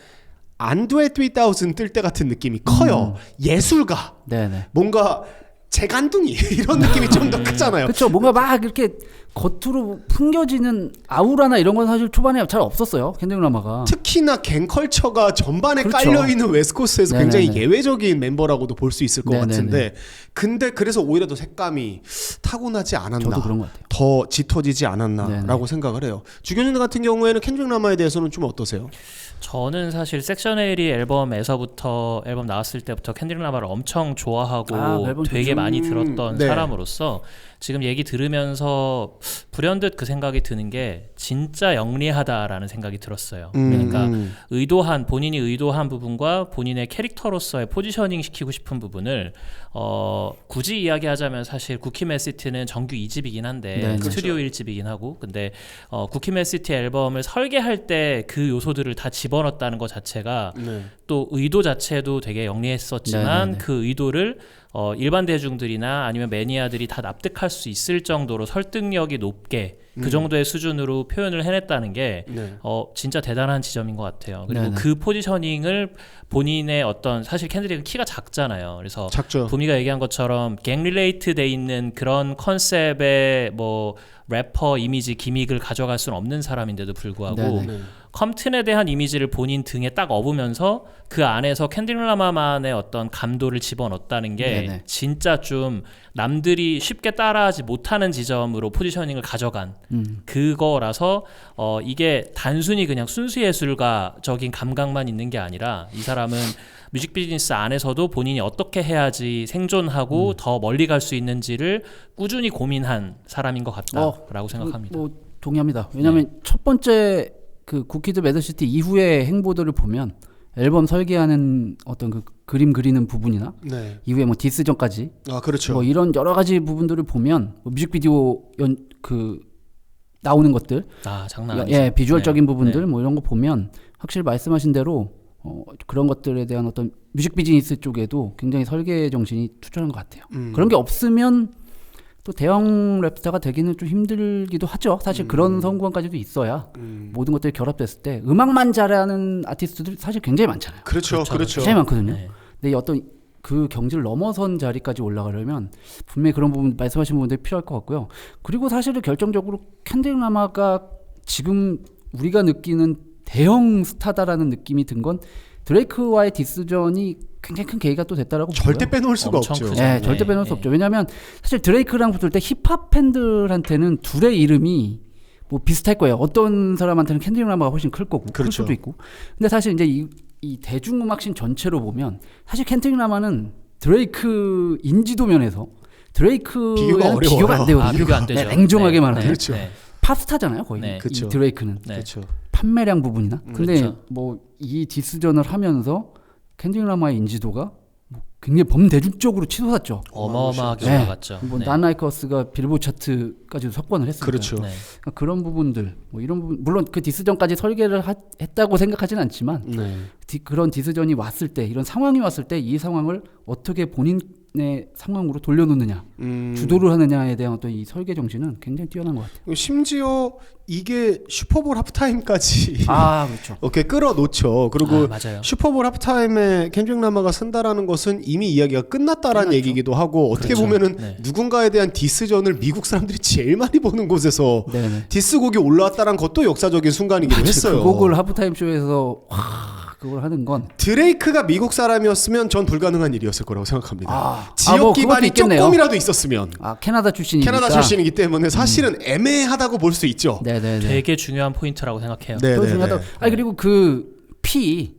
안드레 3000 뜰 때 같은 느낌이 커요. 예술가, 네네. 뭔가 재간둥이 이런 느낌이 좀 더 크잖아요. 그렇죠. 뭔가 막 이렇게 겉으로 풍겨지는 아우라나 이런 건 사실 초반에 잘 없었어요. 켄드릭 라마가. 특히나 갱컬처가 전반에 그렇죠. 깔려있는 웨스코스에서 네네네. 굉장히 예외적인 멤버라고도 볼 수 있을 것 네네네. 같은데 근데 그래서 오히려 더 색감이 타고나지 않았나 저도 그런 것 같아요. 더 짙어지지 않았나라고 네네. 생각을 해요. 주교님 같은 경우에는 켄드릭 라마에 대해서는 좀 어떠세요? 저는 사실 섹션 1이 앨범에서부터 앨범 나왔을 때부터 켄드릭 라마를 엄청 좋아하고 앨범 되게 좋죠. 많이 들었던 네. 사람으로서 지금 얘기 들으면서 불현듯 그 생각이 드는 게 진짜 영리하다라는 생각이 들었어요. 그러니까 본인이 의도한 부분과 본인의 캐릭터로서의 포지셔닝 시키고 싶은 부분을 굳이 이야기하자면 사실 구키맨시티는 정규 2집이긴 한데 네, 스튜디오 1집이긴 하고 근데 구키맨시티 앨범을 설계할 때 그 요소들을 다 집어넣었다는 것 자체가 또 의도 자체도 되게 영리했었지만 네네네. 그 의도를 일반 대중들이나 아니면 매니아들이 다 납득할 수 있을 정도로 설득력이 높게 그 정도의 수준으로 표현을 해냈다는 게 진짜 대단한 지점인 것 같아요. 그리고 네네. 그 포지셔닝을 본인의 어떤 사실 캔드릭은 키가 작잖아요. 그래서 작죠. 부미가 얘기한 것처럼 갱 릴레이트 돼 있는 그런 컨셉의 뭐 래퍼 이미지 기믹을 가져갈 수는 없는 사람인데도 불구하고 네네. 컴튼에 대한 이미지를 본인 등에 딱 업으면서 그 안에서 캔드릭 라마만의 어떤 감도를 집어넣었다는 게 네네. 진짜 좀 남들이 쉽게 따라하지 못하는 지점으로 포지셔닝을 가져간 그거라서 이게 단순히 그냥 순수 예술가적인 감각만 있는 게 아니라 이 사람은 뮤직 비즈니스 안에서도 본인이 어떻게 해야지 생존하고 더 멀리 갈 수 있는지를 꾸준히 고민한 사람인 것 같다라고 생각합니다. 뭐 동의합니다. 왜냐하면 첫 번째 그 구키드 매드시티 이후의 행보들을 보면 앨범 설계하는 어떤 그 그림 그리는 부분이나 네. 이후에 뭐 디스전까지 그렇죠. 뭐 이런 여러 가지 부분들을 보면 뭐 뮤직비디오 나오는 것들, 장난 아니죠. 예, 비주얼적인 네. 부분들 네. 뭐 이런 거 보면 확실히 말씀하신 대로 그런 것들에 대한 어떤 뮤직 비즈니스 쪽에도 굉장히 설계 정신이 투철한 것 같아요. 그런 게 없으면 또 대형 랩스타가 되기는 좀 힘들기도 하죠. 사실 그런 성공까지도 있어야 모든 것들이 결합됐을 때 음악만 잘하는 아티스트들 사실 굉장히 많잖아요. 그렇죠. 굉장히 많거든요. 네. 근데 이 어떤 그 경지를 넘어선 자리까지 올라가려면 분명히 그런 부분 말씀하신 부분들이 필요할 것 같고요. 그리고 사실은 결정적으로 켄드릭 라마가 지금 우리가 느끼는 대형 스타다라는 느낌이 든 건 드레이크와의 디스전이 굉장히 큰 계기가 또 됐다라고 절대 보고요. 빼놓을 수가 엄청 없죠. 크죠. 네, 절대 빼놓을 수 없죠. 왜냐하면 사실 드레이크랑 붙을 때 힙합 팬들한테는 둘의 이름이 뭐 비슷할 거예요. 어떤 사람한테는 켄드릭 라마가 훨씬 클 거고, 클 그렇죠. 수도 있고. 근데 사실 이제 이 대중음악신 전체로 보면 사실 켄드릭 라마는 드레이크 인지도 면에서 드레이크랑 비교가 안 되거든요. 비교 안 되죠. 네, 냉정하게 말하면 그렇죠. 팝스타잖아요, 거의. 네. 이 그렇죠. 드레이크는 네. 그렇죠. 판매량 부분이나. 근데 그렇죠. 뭐 이 디스전을 하면서 켄드릭 라마의 인지도가 뭐 굉장히 범대중적으로 치솟았죠. 어마어마하게 네. 올라갔죠. 뭐 네. 난 라이크 어스가 빌보드 차트까지도 석권을 했습니다. 그렇죠. 네. 그러니까 그런 부분들, 뭐 이런 부분, 물론 그 디스전까지 설계를 했다고 생각하지는 않지만 네. 그런 디스전이 왔을 때, 이런 상황이 왔을 때 이 상황을 어떻게 본인의 상황으로 돌려놓느냐, 주도를 하느냐에 대한 어떤 이 설계 정신은 굉장히 뛰어난 것 같아요. 심지어 이게 슈퍼볼 하프타임까지 그렇죠. 이렇게 끌어놓죠. 그리고 맞아요. 슈퍼볼 하프타임에 켄드릭 라마가 쓴다라는 것은 이미 이야기가 끝났다라는 끝났죠. 얘기기도 하고 어떻게 그렇죠. 보면은 네. 누군가에 대한 디스전을 미국 사람들이 제일 많이 보는 곳에서 네네. 디스곡이 올라왔다는 것도 역사적인 순간이기도 했어요. 그 곡을 하프타임 쇼에서 그걸 하는 건 드레이크가 미국 사람이었으면 전 불가능한 일이었을 거라고 생각합니다. 지역 뭐 기반이 그것도 있겠네요. 조금이라도 있었으면. 캐나다 출신이니까. 캐나다 출신이기 때문에 사실은 애매하다고 볼 수 있죠. 네네네. 되게 중요한 포인트라고 생각해요. 네, 또 네, 중요하다. 네. 그리고 그 이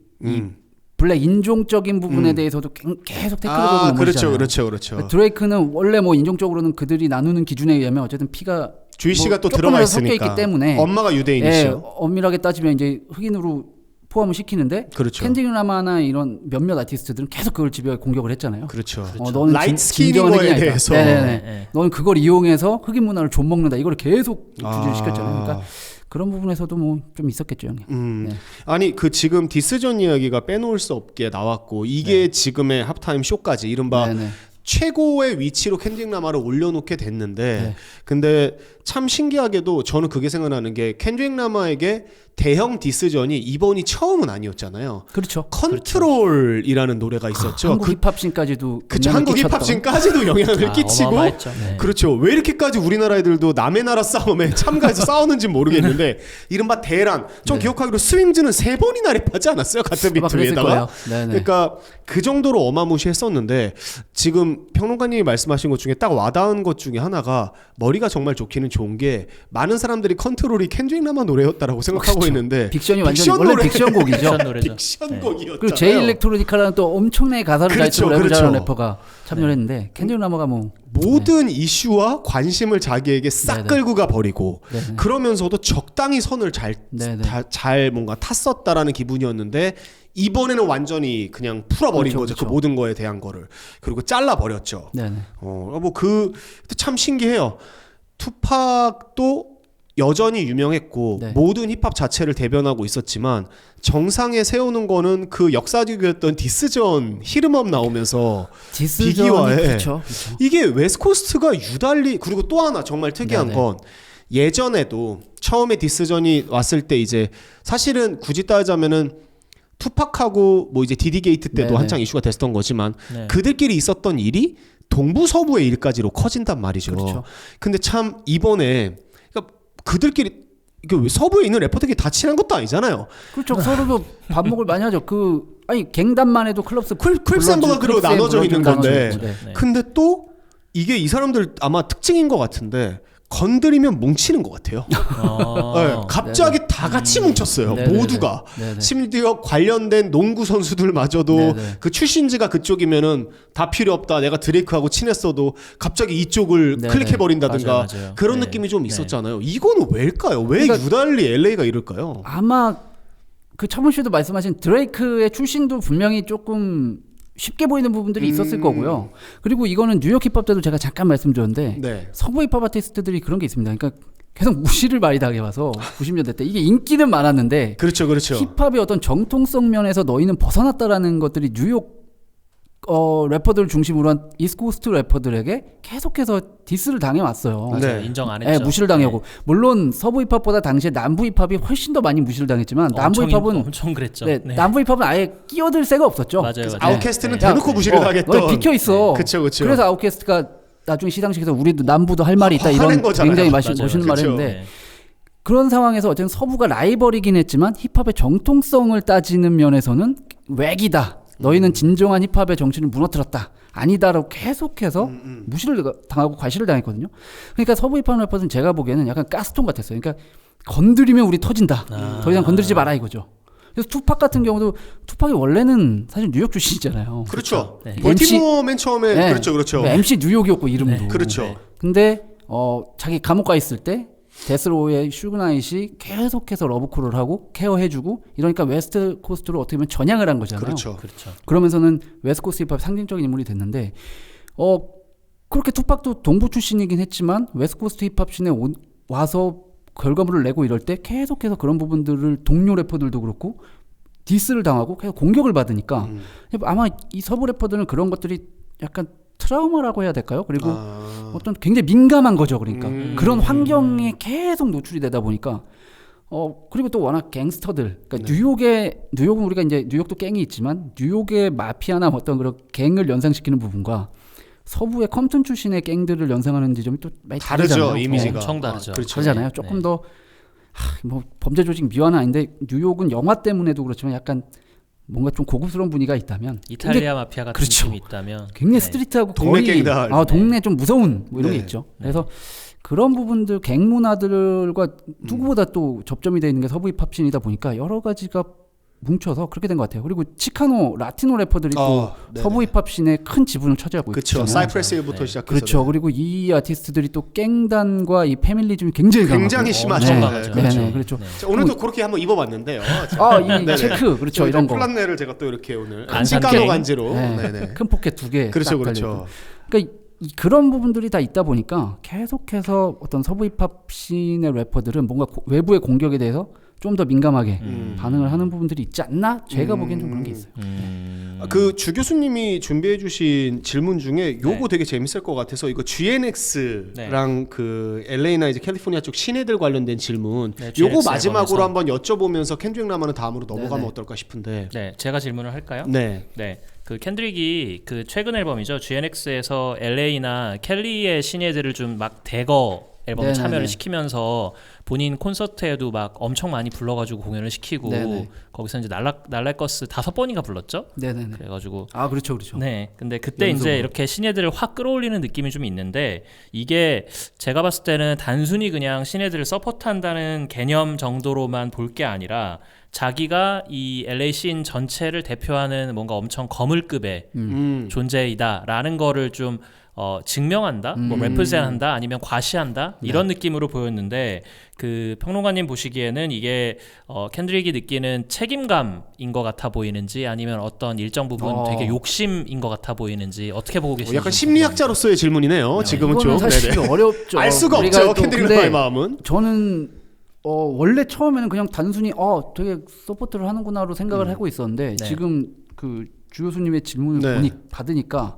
블랙 인종적인 부분에 대해서도 계속 태클을 걸고 그렇죠, 넘어지잖아요. 그렇죠. 드레이크는 원래 뭐 인종적으로는 그들이 나누는 기준에 의하면 어쨌든 피가 주이씨가 또 조금이라도 들어가 섞여 있으니까. 있기 때문에 엄마가 유대인이시죠. 엄밀하게 따지면 이제 흑인으로 포함을 시키는데 그렇죠. 켄드릭 라마나 이런 몇몇 아티스트들은 계속 그걸 집요하게 공격을 했잖아요. 그렇죠. 너는 라이트 스킨인 진정한 거에 흑인이 아니다. 대해서. 네네네. 네. 너는 그걸 이용해서 흑인 문화를 좀먹는다. 이걸 계속 주지를 시켰잖아요. 그러니까 그런 부분에서도 뭐 좀 있었겠죠, 형님. 네. 아니 그 지금 디스전 이야기가 빼놓을 수 없게 나왔고 이게 지금의 하프타임 쇼까지 이른바 네네. 최고의 위치로 켄드릭 라마를 올려놓게 됐는데 근데 참 신기하게도 저는 그게 생각나는 게 켄드릭 라마에게 대형 디스전이 이번이 처음은 아니었잖아요. 그렇죠. 컨트롤이라는 노래가 있었죠. 한국 힙합씬까지도 그쵸, 영향을 한국 끼쳤던. 힙합씬까지도 영향을 끼치고 어마어마했죠. 네. 그렇죠. 왜 이렇게까지 우리나라 애들도 남의 나라 싸움에 참가해서 싸우는지 모르겠는데 이른바 대란 좀 기억하기로 스윙즈는 3번이나 랩하지 않았어요? 같은 아마 그랬을 비트 위에다가. 거예요. 네네. 그러니까 그 정도로 어마무시했었는데 지금 평론가님이 말씀하신 것 중에 딱 와닿은 것 중에 하나가 머리가 정말 좋기는 좋은 게 많은 사람들이 컨트롤이 켄드릭 라마 노래였다라고 생각하고 있는데 빅션이 완전히 원래 빅션 곡이죠. 빅션 노래죠. 빅션 곡이었잖아요. 그리고 제이 일렉트로니카라는 또 엄청나게 가사를 잘 그렇죠, 쓰고 랩을 잘하는 그렇죠. 래퍼가 참여를 했는데 켄드릭 라마가 뭐 모든 이슈와 관심을 자기에게 싹 네네. 끌고 가 버리고 네네. 그러면서도 적당히 선을 네네. 잘 뭔가 탔었다라는 기분이었는데 이번에는 완전히 그냥 풀어버린 그렇죠, 거죠. 그렇죠. 그 모든 거에 대한 거를 그리고 잘라버렸죠. 네네. 뭐 그 참 신기해요. 투팍도 여전히 유명했고 네. 모든 힙합 자체를 대변하고 있었지만 정상에 세우는 거는 그 역사적이었던 디스전 히름업 나오면서 디스전이 비기와의 그렇죠. 이게 웨스코스트가 유달리 그리고 또 하나 정말 특이한 네네. 건 예전에도 처음에 디스전이 왔을 때 이제 사실은 굳이 따지자면은 투팍하고 뭐 이제 디디 게이트 때도 네네. 한창 이슈가 됐었던 거지만 네. 그들끼리 있었던 일이 동부 서부의 일까지로 커진단 말이죠. 그렇죠. 근데 참 이번에 그러니까 그들끼리 그 서부에 있는 래퍼들끼리 다 친한 것도 아니잖아요. 그렇죠. 서로도 반목을 많이 하죠. 아니 갱단만 해도 클럽스 클립샌버그로 나눠져 있는 건데 네. 네. 근데 또 이게 이 사람들 아마 특징인 것 같은데 건드리면 뭉치는 것 같아요. 네, 갑자기 다 같이 뭉쳤어요. 네네. 모두가. 네네. 심지어 관련된 농구 선수들마저도 네네. 그 출신지가 그쪽이면은 다 필요 없다. 내가 드레이크하고 친했어도 갑자기 이쪽을 네네. 클릭해버린다든가 맞아요. 그런 네. 느낌이 좀 네. 있었잖아요. 이거는 왜일까요? 왜 그러니까 유달리 LA가 이럴까요? 아마 그 차문 씨도 말씀하신 드레이크의 출신도 분명히 조금 쉽게 보이는 부분들이 있었을 거고요. 그리고 이거는 뉴욕 힙합 때도 제가 잠깐 말씀드렸는데 네. 서부 힙합 아티스트들이 그런 게 있습니다. 그러니까 계속 무시를 많이 당해와서 90년대 때 이게 인기는 많았는데 그렇죠, 그렇죠. 힙합의 어떤 정통성 면에서 너희는 벗어났다라는 것들이 뉴욕 래퍼들 중심으로 한 이스트코스트 래퍼들에게 계속해서 디스를 당해왔어요. 맞아요. 네. 인정 안 했죠. 네, 무시를 당하고 물론 서부 힙합보다 당시에 남부 힙합이 훨씬 더 많이 무시를 당했지만 남부 힙합은 엄청 그랬죠. 네, 네. 남부 힙합은 아예 끼어들 새가 없었죠. 맞아요. 아웃캐스트는 네. 대놓고 무시를 당했던. 너희 비켜 있어. 그쵸, 그쵸. 그래서 아웃캐스트가 나중에 시상식에서 우리도 남부도 할 말이 있다 화낸 이런 거잖아요. 굉장히 맞아요. 멋있는 그쵸. 말을 했는데 네. 그런 상황에서 어쨌든 서부가 라이벌이긴 했지만 힙합의 정통성을 따지는 면에서는 외기다. 너희는 진정한 힙합의 정신을 무너뜨렸다. 아니다라고 계속해서 무시를 당하고 과시를 당했거든요. 그러니까 서부 힙합 래퍼들은 제가 보기에는 약간 가스통 같았어요. 그러니까 건드리면 우리 터진다. 더 이상 건드리지 마라 이거죠. 그래서 투팍 같은 경우도 투팍이 원래는 사실 뉴욕 출신이잖아요. 그렇죠. 네. 볼티모어 맨 처음에 네. 그렇죠, 그렇죠. MC 뉴욕이었고 이름도. 네. 그렇죠. 네. 근데 자기 감옥 가 있을 때 데스로우의 슈그나잇이 계속해서 러브콜을 하고 케어해주고 이러니까 웨스트 코스트로 어떻게 보면 전향을 한 거잖아요. 그렇죠. 그렇죠. 그러면서는 웨스트 코스트 힙합 상징적인 인물이 됐는데 그렇게 투팍도 동부 출신이긴 했지만 웨스트 코스트 힙합 씬에 와서 결과물을 내고 이럴 때 계속해서 그런 부분들을 동료 래퍼들도 그렇고 디스를 당하고 계속 공격을 받으니까 아마 이 서부 래퍼들은 그런 것들이 약간 트라우마라고 해야 될까요? 그리고 어떤 굉장히 민감한 거죠. 그러니까 그런 환경에 계속 노출이 되다 보니까 그리고 또 워낙 갱스터들, 그러니까 뉴욕은 우리가 이제 뉴욕도 갱이 있지만 뉴욕의 마피아나 어떤 그런 갱을 연상시키는 부분과 서부의 컴튼 출신의 갱들을 연상하는 지점이 또 많이 다르죠. 다르잖아요. 이미지가 엄청 다르죠. 그렇죠. 그러잖아요. 조금 더 뭐 범죄 조직 미화는 아닌데 뉴욕은 영화 때문에도 그렇지만 약간 뭔가 좀 고급스러운 분위기가 있다면 이탈리아 마피아 같은 그렇죠. 느낌이 있다면 굉장히 스트리트하고 동네 거리, 갱들. 동네 좀 무서운 뭐 이런 네. 게 있죠. 그래서 그런 부분들 갱 문화들과 누구보다 또 접점이 되어 있는 게 서부 힙합씬이다 보니까 여러 가지가 뭉쳐서 그렇게 된 것 같아요. 그리고 치카노, 라티노 래퍼들이 또 네네. 서부 힙합씬에 큰 지분을 차지하고 그렇죠. 있잖아요. 사이프레스부터 네. 시작해서 그렇죠. 그리고 이 아티스트들이 또 갱단과 이 패밀리즘이 굉장히 굉장히 강하고. 심하죠. 엄청 네, 강하죠. 그렇죠. 네, 그렇죠. 자, 오늘도 그렇게 한번 입어봤는데요. 이 네네. 체크 그렇죠. 이런 거. 플란네를 제가 또 이렇게 오늘 안산 안신까노 갱. 간지로 네. 네네. 큰 포켓 2개. 그렇죠, 그렇죠. 그러니까 그런 부분들이 다 있다 보니까 계속해서 어떤 서부 힙합 씬의 래퍼들은 뭔가 외부의 공격에 대해서 좀 더 민감하게 반응을 하는 부분들이 있지 않나? 제가 보기엔 좀 그런 게 있어요. 그 주 교수님이 준비해주신 질문 중에 요거 되게 재밌을 것 같아서 이거 GNX랑 그 LA나 이제 캘리포니아 쪽 시내들 관련된 질문 네, 요거 GNX 에 마지막으로 관해서. 한번 여쭤보면서 켄드릭 라마는 다음으로 넘어가면 네네. 어떨까 싶은데. 네, 제가 질문을 할까요? 네. 네, 그 켄드릭이 그 최근 앨범이죠. GNX에서 LA나 캘리의 시내들을 좀 막 대거 앨범에 네네네. 참여를 시키면서 본인 콘서트에도 막 엄청 많이 불러가지고 공연을 시키고 네네. 거기서 이제 날라거스 5번인가 불렀죠. 네네네. 그래가지고 그렇죠, 그렇죠. 네, 근데 그때 연속으로. 이제 이렇게 시내들을 확 끌어올리는 느낌이 좀 있는데 이게 제가 봤을 때는 단순히 그냥 시내들을 서포트한다는 개념 정도로만 볼 게 아니라 자기가 이 LA 씬 전체를 대표하는 뭔가 엄청 거물급의 존재이다라는 거를 좀 증명한다, 뭐 레프레젠한다, 아니면 과시한다 이런 느낌으로 보였는데 그 평론가님 보시기에는 이게 켄드릭이 느끼는 책임감인 것 같아 보이는지 아니면 어떤 일정 부분 되게 욕심인 것 같아 보이는지 어떻게 보고 계신지 약간 심리학자로서의 질문이네요. 지금은 이거는 좀 사실 네네. 어렵죠. 알 수가 우리가 없죠. 또 켄드릭 근데 라마의 마음은. 저는 원래 처음에는 그냥 단순히 되게 서포트를 하는구나로 생각을 하고 있었는데 네. 지금 그 주 교수님의 질문을 네. 받으니까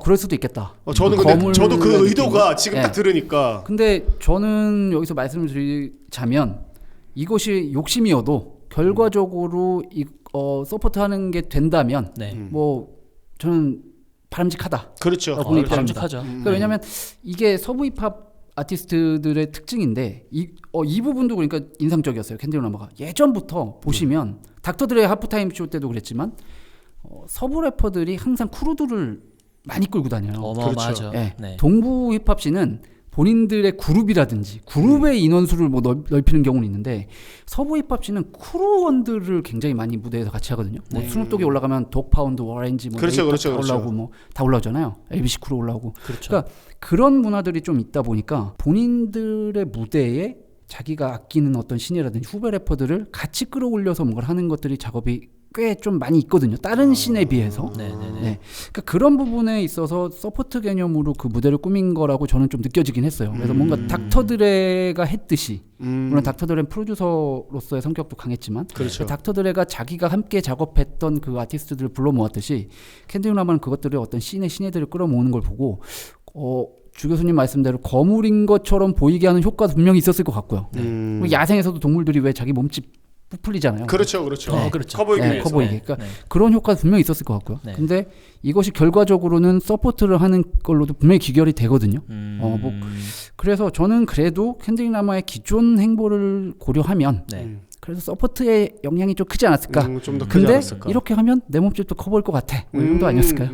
그럴 수도 있겠다. 저는 근데 거물 저도 그 느낌. 의도가 지금 네. 딱 들으니까 근데 저는 여기서 말씀을 드리자면 이것이 욕심이어도 결과적으로 서포트하는 게 된다면 네. 뭐 저는 바람직하다. 그렇죠. 보는 입장입니다. 바람직하죠. 그러니까 왜냐하면 이게 서부 힙합 아티스트들의 특징인데 이 부분도 그러니까 인상적이었어요. 켄드릭 라마가 예전부터 보시면 닥터 드레 하프타임 쇼 때도 그랬지만 서부 래퍼들이 항상 크루들을 많이 끌고 다녀요. 어마어마하죠. 그렇죠. 예. 네. 동부 힙합씬은 본인들의 그룹이라든지 그룹의 인원수를 뭐 넓히는 경우는 있는데 서부 힙합씬은 크루원들을 굉장히 많이 무대에서 같이 하거든요. 뭐 스눕독이 올라가면 독파운드, 워렌지, 뭐 그렇죠, 네이터 그렇죠, 다 그렇죠. 올라오고 뭐 다 올라오잖아요. ABC 크루 올라오고. 그렇죠. 그러니까 그런 문화들이 좀 있다 보니까 본인들의 무대에 자기가 아끼는 어떤 신이라든지 후배 래퍼들을 같이 끌어올려서 뭔가를 하는 것들이 작업이 꽤 좀 많이 있거든요. 다른 씬에 비해서. 네네네. 네. 그러니까 그런 부분에 있어서 서포트 개념으로 그 무대를 꾸민 거라고 저는 좀 느껴지긴 했어요. 그래서 뭔가 닥터 드레가 했듯이 물론 닥터 드레는 프로듀서로서의 성격도 강했지만 그렇죠. 닥터 드레가 자기가 함께 작업했던 그 아티스트들을 불러 모았듯이 켄드릭 라마는 그것들을 어떤 씬의 신예들을 끌어모으는 걸 보고 주 교수님 말씀대로 거물인 것처럼 보이게 하는 효과도 분명히 있었을 것 같고요. 그리고 야생에서도 동물들이 왜 자기 몸집 부풀리잖아요. 그렇죠, 그렇죠. 그렇죠. 커 보이기 네, 위해서. 커 보이게. 그러니까 네. 그런 효과도 분명히 있었을 것 같고요. 네. 근데 이것이 결과적으로는 서포트를 하는 걸로도 분명히 귀결이 되거든요. 뭐 그래서 저는 그래도 켄드릭 라마의 기존 행보를 고려하면 네. 그래서 서포트의 영향이 좀 크지 않았을까. 좀 더 크지 근데 않았을까. 이렇게 하면 내 몸집도 커 보일 것 같아. 뭐 이 정도 아니었을까요?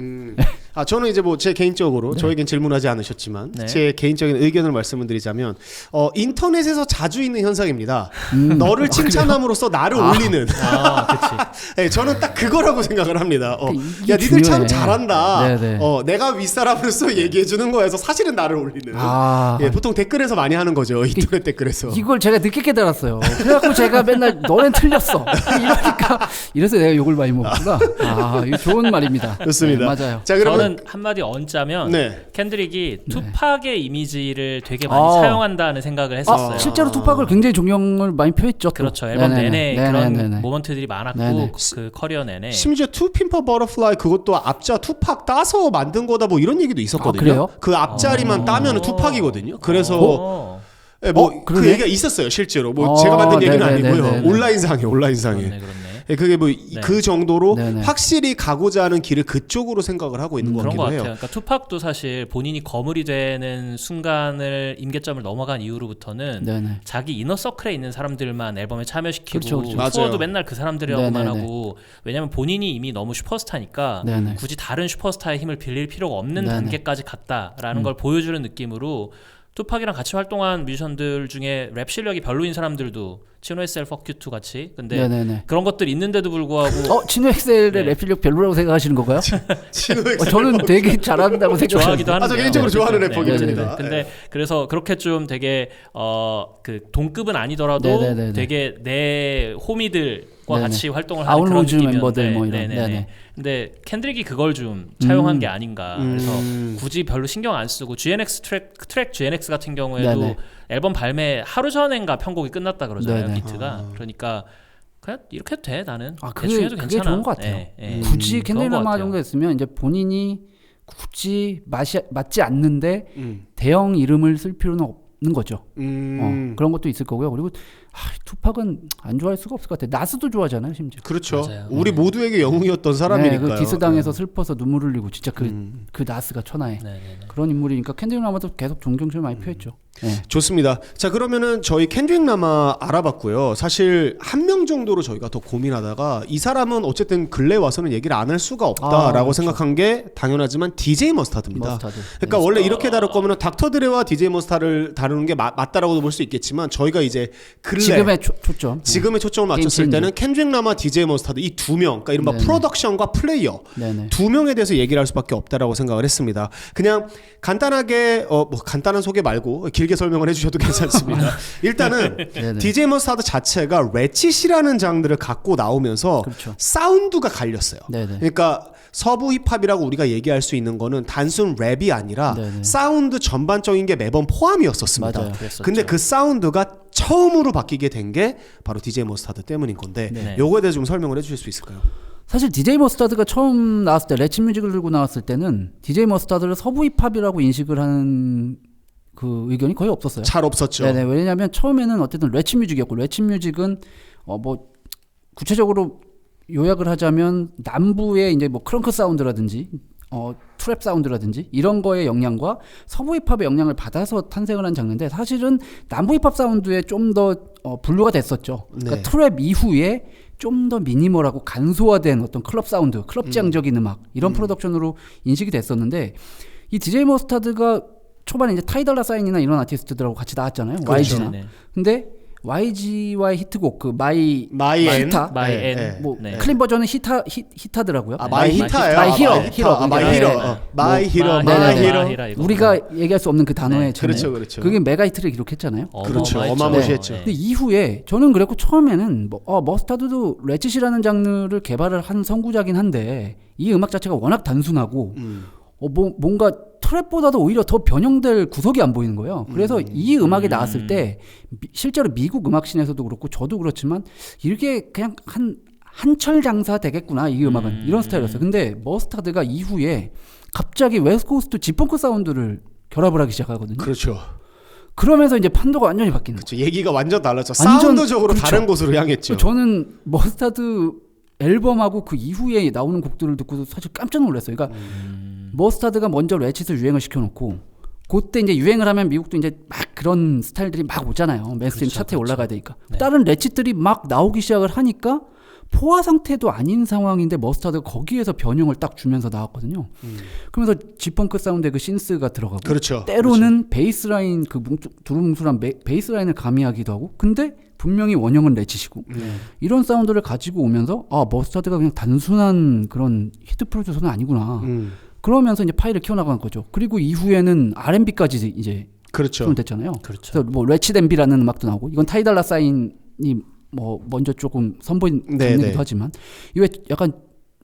저는 이제 뭐 제 개인적으로 저에겐 질문하지 않으셨지만 네. 제 개인적인 의견을 말씀을 드리자면 인터넷에서 자주 있는 현상입니다. 너를 칭찬함으로써 나를 올리는. 그치. 네, 저는 딱 그거라고 생각을 합니다. 이게 야 니들 참 중요해. 잘한다. 네네. 내가 윗사람으로서 얘기해 주는 거에서 사실은 나를 올리는. 아. 예, 보통 댓글에서 많이 하는 거죠. 인터넷 댓글에서. 이걸 제가 늦게 깨달았어요. 그래갖고 제가 맨날 너넨 틀렸어. 이러니까 이래서 내가 욕을 많이 먹구나. 이거 좋은 말입니다. 좋습니다. 네, 맞아요. 자, 그러면 저는 한마디 얹자면 네. 캔드릭이 투팍의 이미지를 되게 많이 사용한다는 생각을 했었어요. 실제로 투팍을 굉장히 존경을 많이 표했죠. 또. 그렇죠. 앨범 네네네. 내내 그런 네네네. 모먼트들이 많았고 네네. 그 커리어 내내. 심지어 투 핀퍼 버터플라이 그것도 앞자 투팍 따서 만든 거다 뭐 이런 얘기도 있었거든요. 그래요? 그 앞자리만 따면은 투팍이거든요. 그래서 네, 그 그러네. 얘기가 있었어요 실제로. 뭐 제가 만든 얘기는 아니고요. 온라인상에. 그렇네. 네, 그게 뭐 그 정도로 네네. 확실히 가고자 하는 길을 그쪽으로 생각을 하고 있는 것 그런 같기도 것 같아요. 해요. 그러니까 투팍도 사실 본인이 거물이 되는 순간을 임계점을 넘어간 이후로부터는 네네. 자기 이너 서클에 있는 사람들만 앨범에 참여시키고 그렇죠, 그렇죠. 맞아요. 투어도 맨날 그 사람들하고만 네네네. 하고 왜냐면 본인이 이미 너무 슈퍼스타니까 네네. 굳이 다른 슈퍼스타의 힘을 빌릴 필요가 없는 네네. 단계까지 갔다라는 걸 보여주는 느낌으로 투팍이랑 같이 활동한 뮤지션들 중에 랩 실력이 별로인 사람들도 치노 SL 퍼큐2 같이 근데 네네네. 그런 것들 있는데도 불구하고 친노 엑셀의 네. 랩 실력 별로라고 생각하시는 건가요? 저는 되게 잘한다고 생각해요. 좋아하기도 하는데. 저 개인적으로 좋아하는 래퍼입니다. 네네네. 근데 그래서 그렇게 좀 되게 그 동급은 아니더라도 네네네네. 되게 내 호미들과 네네. 같이 활동을 하는 그런 아웃로즈 느낌이었는데. 멤버들 뭐 이런. 네네네. 네네. 근데 캔드릭이 그걸 좀 차용한 게 아닌가. 그래서 굳이 별로 신경 안 쓰고 GNX 트랙 GNX 같은 경우에도 네네. 앨범 발매 하루 전인가 편곡이 끝났다 그러잖아요. 네네. 비트가. 그러니까 그냥 이렇게 해도 돼 나는. 그게, 대충 해도 그게 괜찮아. 좋은 것 같아요. 예, 예. 굳이 그런 것 캔들라마 같아요. 정도 했으면 이제 본인이 굳이 맞지 않는데 음. 대형 이름을 쓸 필요는 없는 거죠. 그런 것도 있을 거고요. 그리고 투팍은 안 좋아할 수가 없을 것 같아요. 나스도 좋아하잖아요, 심지어. 그렇죠. 맞아요. 우리 모두에게 영웅이었던 사람이니까요. 그 디스당해서 슬퍼서 눈물 흘리고 진짜 그 나스가 천하에 네네네. 그런 인물이니까 캔드릭 라마도 계속 존경심을 많이 표했죠. 네. 좋습니다. 자 그러면은 저희 캔드릭 라마 알아봤고요. 사실 한 명 정도로 저희가 더 고민하다가 이 사람은 어쨌든 근래 와서는 얘기를 안 할 수가 없다라고 그렇죠. 생각한 게 당연하지만 DJ 머스타드입니다. 머스타드. 그러니까 원래 이렇게 다룰 거면은 닥터 드레와 DJ 머스타드를 다루는 게 맞다라고도 볼 수 있겠지만 저희가 이제 근래 지금의 초점. 지금의 초점을 맞췄을 게임 때는 캔드릭 라마, DJ 머스타드 이 두 명, 그러니까 이른바 네네. 프로덕션과 플레이어 네네. 두 명에 대해서 얘기를 할 수밖에 없다라고 생각을 했습니다. 그냥 간단하게 뭐 간단한 소개 말고 길게 설명을 해주셔도 괜찮습니다. 일단은 네네. DJ 머스타드 자체가 레치시라는 장르를 갖고 나오면서 그렇죠. 사운드가 갈렸어요. 네네. 그러니까 서부 힙합이라고 우리가 얘기할 수 있는 거는 단순 랩이 아니라 네네. 사운드 전반적인 게 매번 포함이었었습니다. 맞아요. 그랬었죠. 근데 그 사운드가 처음으로 바뀌게 된 게 바로 DJ 머스타드 때문인 건데 네. 요거에 대해서 좀 설명을 해주실 수 있을까요? 사실 DJ 머스타드가 처음 나왔을 때 레츠 뮤직을 들고 나왔을 때는 DJ 머스타드를 서부 힙합이라고 인식을 하는 그 의견이 거의 없었어요. 잘 없었죠. 네네. 왜냐하면 처음에는 어쨌든 레츠 뮤직이었고 레츠 뮤직은 뭐 구체적으로 요약을 하자면 남부의 이제 뭐 크렁크 사운드라든지 트랩 사운드라든지 이런 거의 영향과 서부 힙합의 영향을 받아서 탄생을 한 장르인데 사실은 남부 힙합 사운드에 좀 더 분류가 됐었죠. 그러니까 네. 트랩 이후에 좀 더 미니멀하고 간소화된 어떤 클럽 사운드, 클럽 지향적인 음악 이런 프로덕션으로 인식이 됐었는데 이 DJ 머스타드가 초반에 이제 타이달라 사인이나 이런 아티스트들하고 같이 나왔잖아요. YG나. 네. 근데 YG와의 히트곡 그 마이 마이 히타 마이 네, 엔. 네. 뭐 네. 클린 버전은 히타더라고요. 아 마이 히타예요. 마이 히러, 마이 히러. 아, 마이 히러. 네. 마이 히러. 네네네. 마이 히러. 마히라 이거. 우리가 얘기할 수 없는 그 단어의 전에 그렇죠, 그렇죠. 그게 메가 히트를 기록했잖아요. 그렇죠. 어마어마했죠. 어마무시했죠. 네. 근데 이후에 저는 그랬고 처음에는 머스타드도 레짓이라는 장르를 개발을 한 선구자긴 한데 이 음악 자체가 워낙 단순하고 뭔가 트랩보다도 오히려 더 변형될 구석이 안 보이는 거예요. 그래서 이 음악이 나왔을 때 실제로 미국 음악씬에서도 그렇고 저도 그렇지만 이렇게 그냥 한철 장사 되겠구나 이 음악은 이런 스타일이었어요. 근데 머스타드가 이후에 갑자기 웨스트코스트 지펑크 사운드를 결합을 하기 시작하거든요. 그렇죠. 그러면서 이제 판도가 완전히 바뀌는 거죠. 그렇죠. 얘기가 완전 달라져. 완전, 사운드적으로 그렇죠. 다른 곳으로 향했죠. 저는 머스타드 앨범하고 그 이후에 나오는 곡들을 듣고도 사실 깜짝 놀랐어요. 그러니까 머스타드가 먼저 레칫을 유행을 시켜놓고 그때 이제 유행을 하면 미국도 이제 막 그런 스타일들이 막 오잖아요. 메인스트림 차트에 올라가야 되니까. 네. 다른 레칫들이 막 나오기 시작을 하니까 포화 상태도 아닌 상황인데 머스타드가 거기에서 변형을 딱 주면서 나왔거든요. 그러면서 지펑크 사운드에 그 신스가 들어가고 그렇죠. 때로는 베이스라인 그 두루뭉술한 베이스라인을 가미하기도 하고 근데 분명히 원형은 레칫이고 이런 사운드를 가지고 오면서 머스타드가 그냥 단순한 그런 히트 프로듀서는 아니구나. 그러면서 이제 파일을 키워나간 거죠. 그리고 이후에는 R&B까지 이제 그렇죠. 손댔잖아요. 그렇죠. 그래서 뭐 레치 댐비라는 음악도 나오고 이건 타이달라 사인이 뭐 먼저 조금 선보인 네, 장르이기도 네. 하지만 이게 약간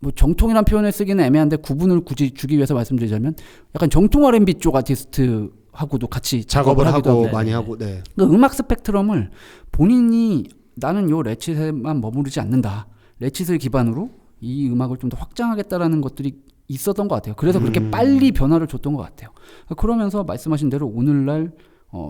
뭐 정통이란 표현을 쓰기는 애매한데 구분을 굳이 주기 위해서 말씀드리자면 약간 정통 R&B 쪽 아티스트하고도 같이 작업을 하기도 하고 하고 많이 하고 네. 그 음악 스펙트럼을 본인이 나는 요 레칫에만 머무르지 않는다. 레칫을 기반으로 이 음악을 좀 더 확장하겠다라는 것들이 있었던 것 같아요. 그래서 그렇게 빨리 변화를 줬던 것 같아요. 그러면서 말씀하신 대로 오늘날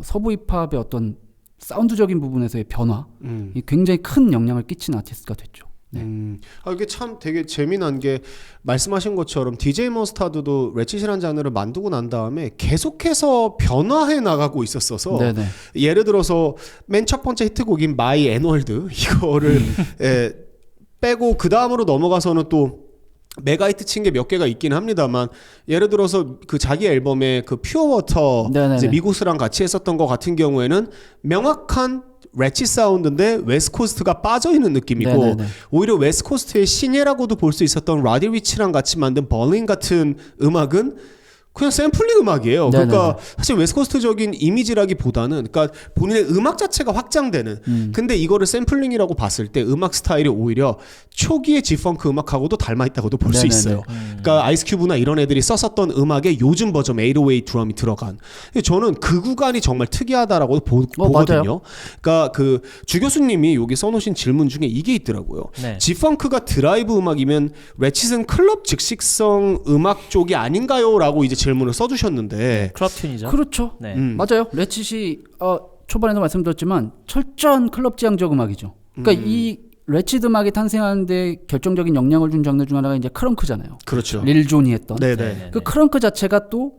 서부 힙합의 어떤 사운드적인 부분에서의 변화, 이 굉장히 큰 영향을 끼친 아티스트가 됐죠. 네. 이게 참 되게 재미난 게 말씀하신 것처럼 DJ 머스타드도 레칫이라는 장르를 만들고 난 다음에 계속해서 변화해 나가고 있었어서 네네. 예를 들어서 맨 첫 번째 히트곡인 My N-World 이거를 빼고 그 다음으로 넘어가서는 또 메가히트 친 게 몇 개가 있긴 합니다만 예를 들어서 그 자기 앨범에 그 퓨어 워터 이제 미고스랑 같이 했었던 거 같은 경우에는 명확한 레치 사운드인데 웨스트코스트가 빠져있는 느낌이고 네네네. 오히려 웨스트코스트의 신예라고도 볼 수 있었던 라디 리치랑 같이 만든 벌린 같은 음악은 그냥 샘플링 음악이에요. 네네네. 그러니까 사실 웨스트코스트적인 이미지라기보다는 그러니까 본인의 음악 자체가 확장되는 근데 이거를 샘플링이라고 봤을 때 음악 스타일이 오히려 초기의 G-펑크 음악하고도 닮아있다고도 볼 수 네네네. 있어요. 그러니까 아이스큐브나 이런 애들이 썼었던 음악의 요즘 버전 808 드럼이 들어간 저는 그 구간이 정말 특이하다라고 보거든요. 맞아요. 그러니까 그 주 교수님이 여기 써놓으신 질문 중에 이게 있더라고요. 네. G-펑크가 드라이브 음악이면 레칫은 클럽 즉식성 음악 쪽이 아닌가요? 라고 이제 질문을 써주셨는데 클럽 튠이죠. 그렇죠. 네. 맞아요. 레칫이 초반에도 말씀드렸지만 철저한 클럽 지향적 음악이죠. 그러니까 이 레칫 음악이 탄생하는데 결정적인 영향을 준 장르 중 하나가 이제 크렁크잖아요. 그렇죠. 릴 존이 했던. 네네. 그 크렁크 자체가 또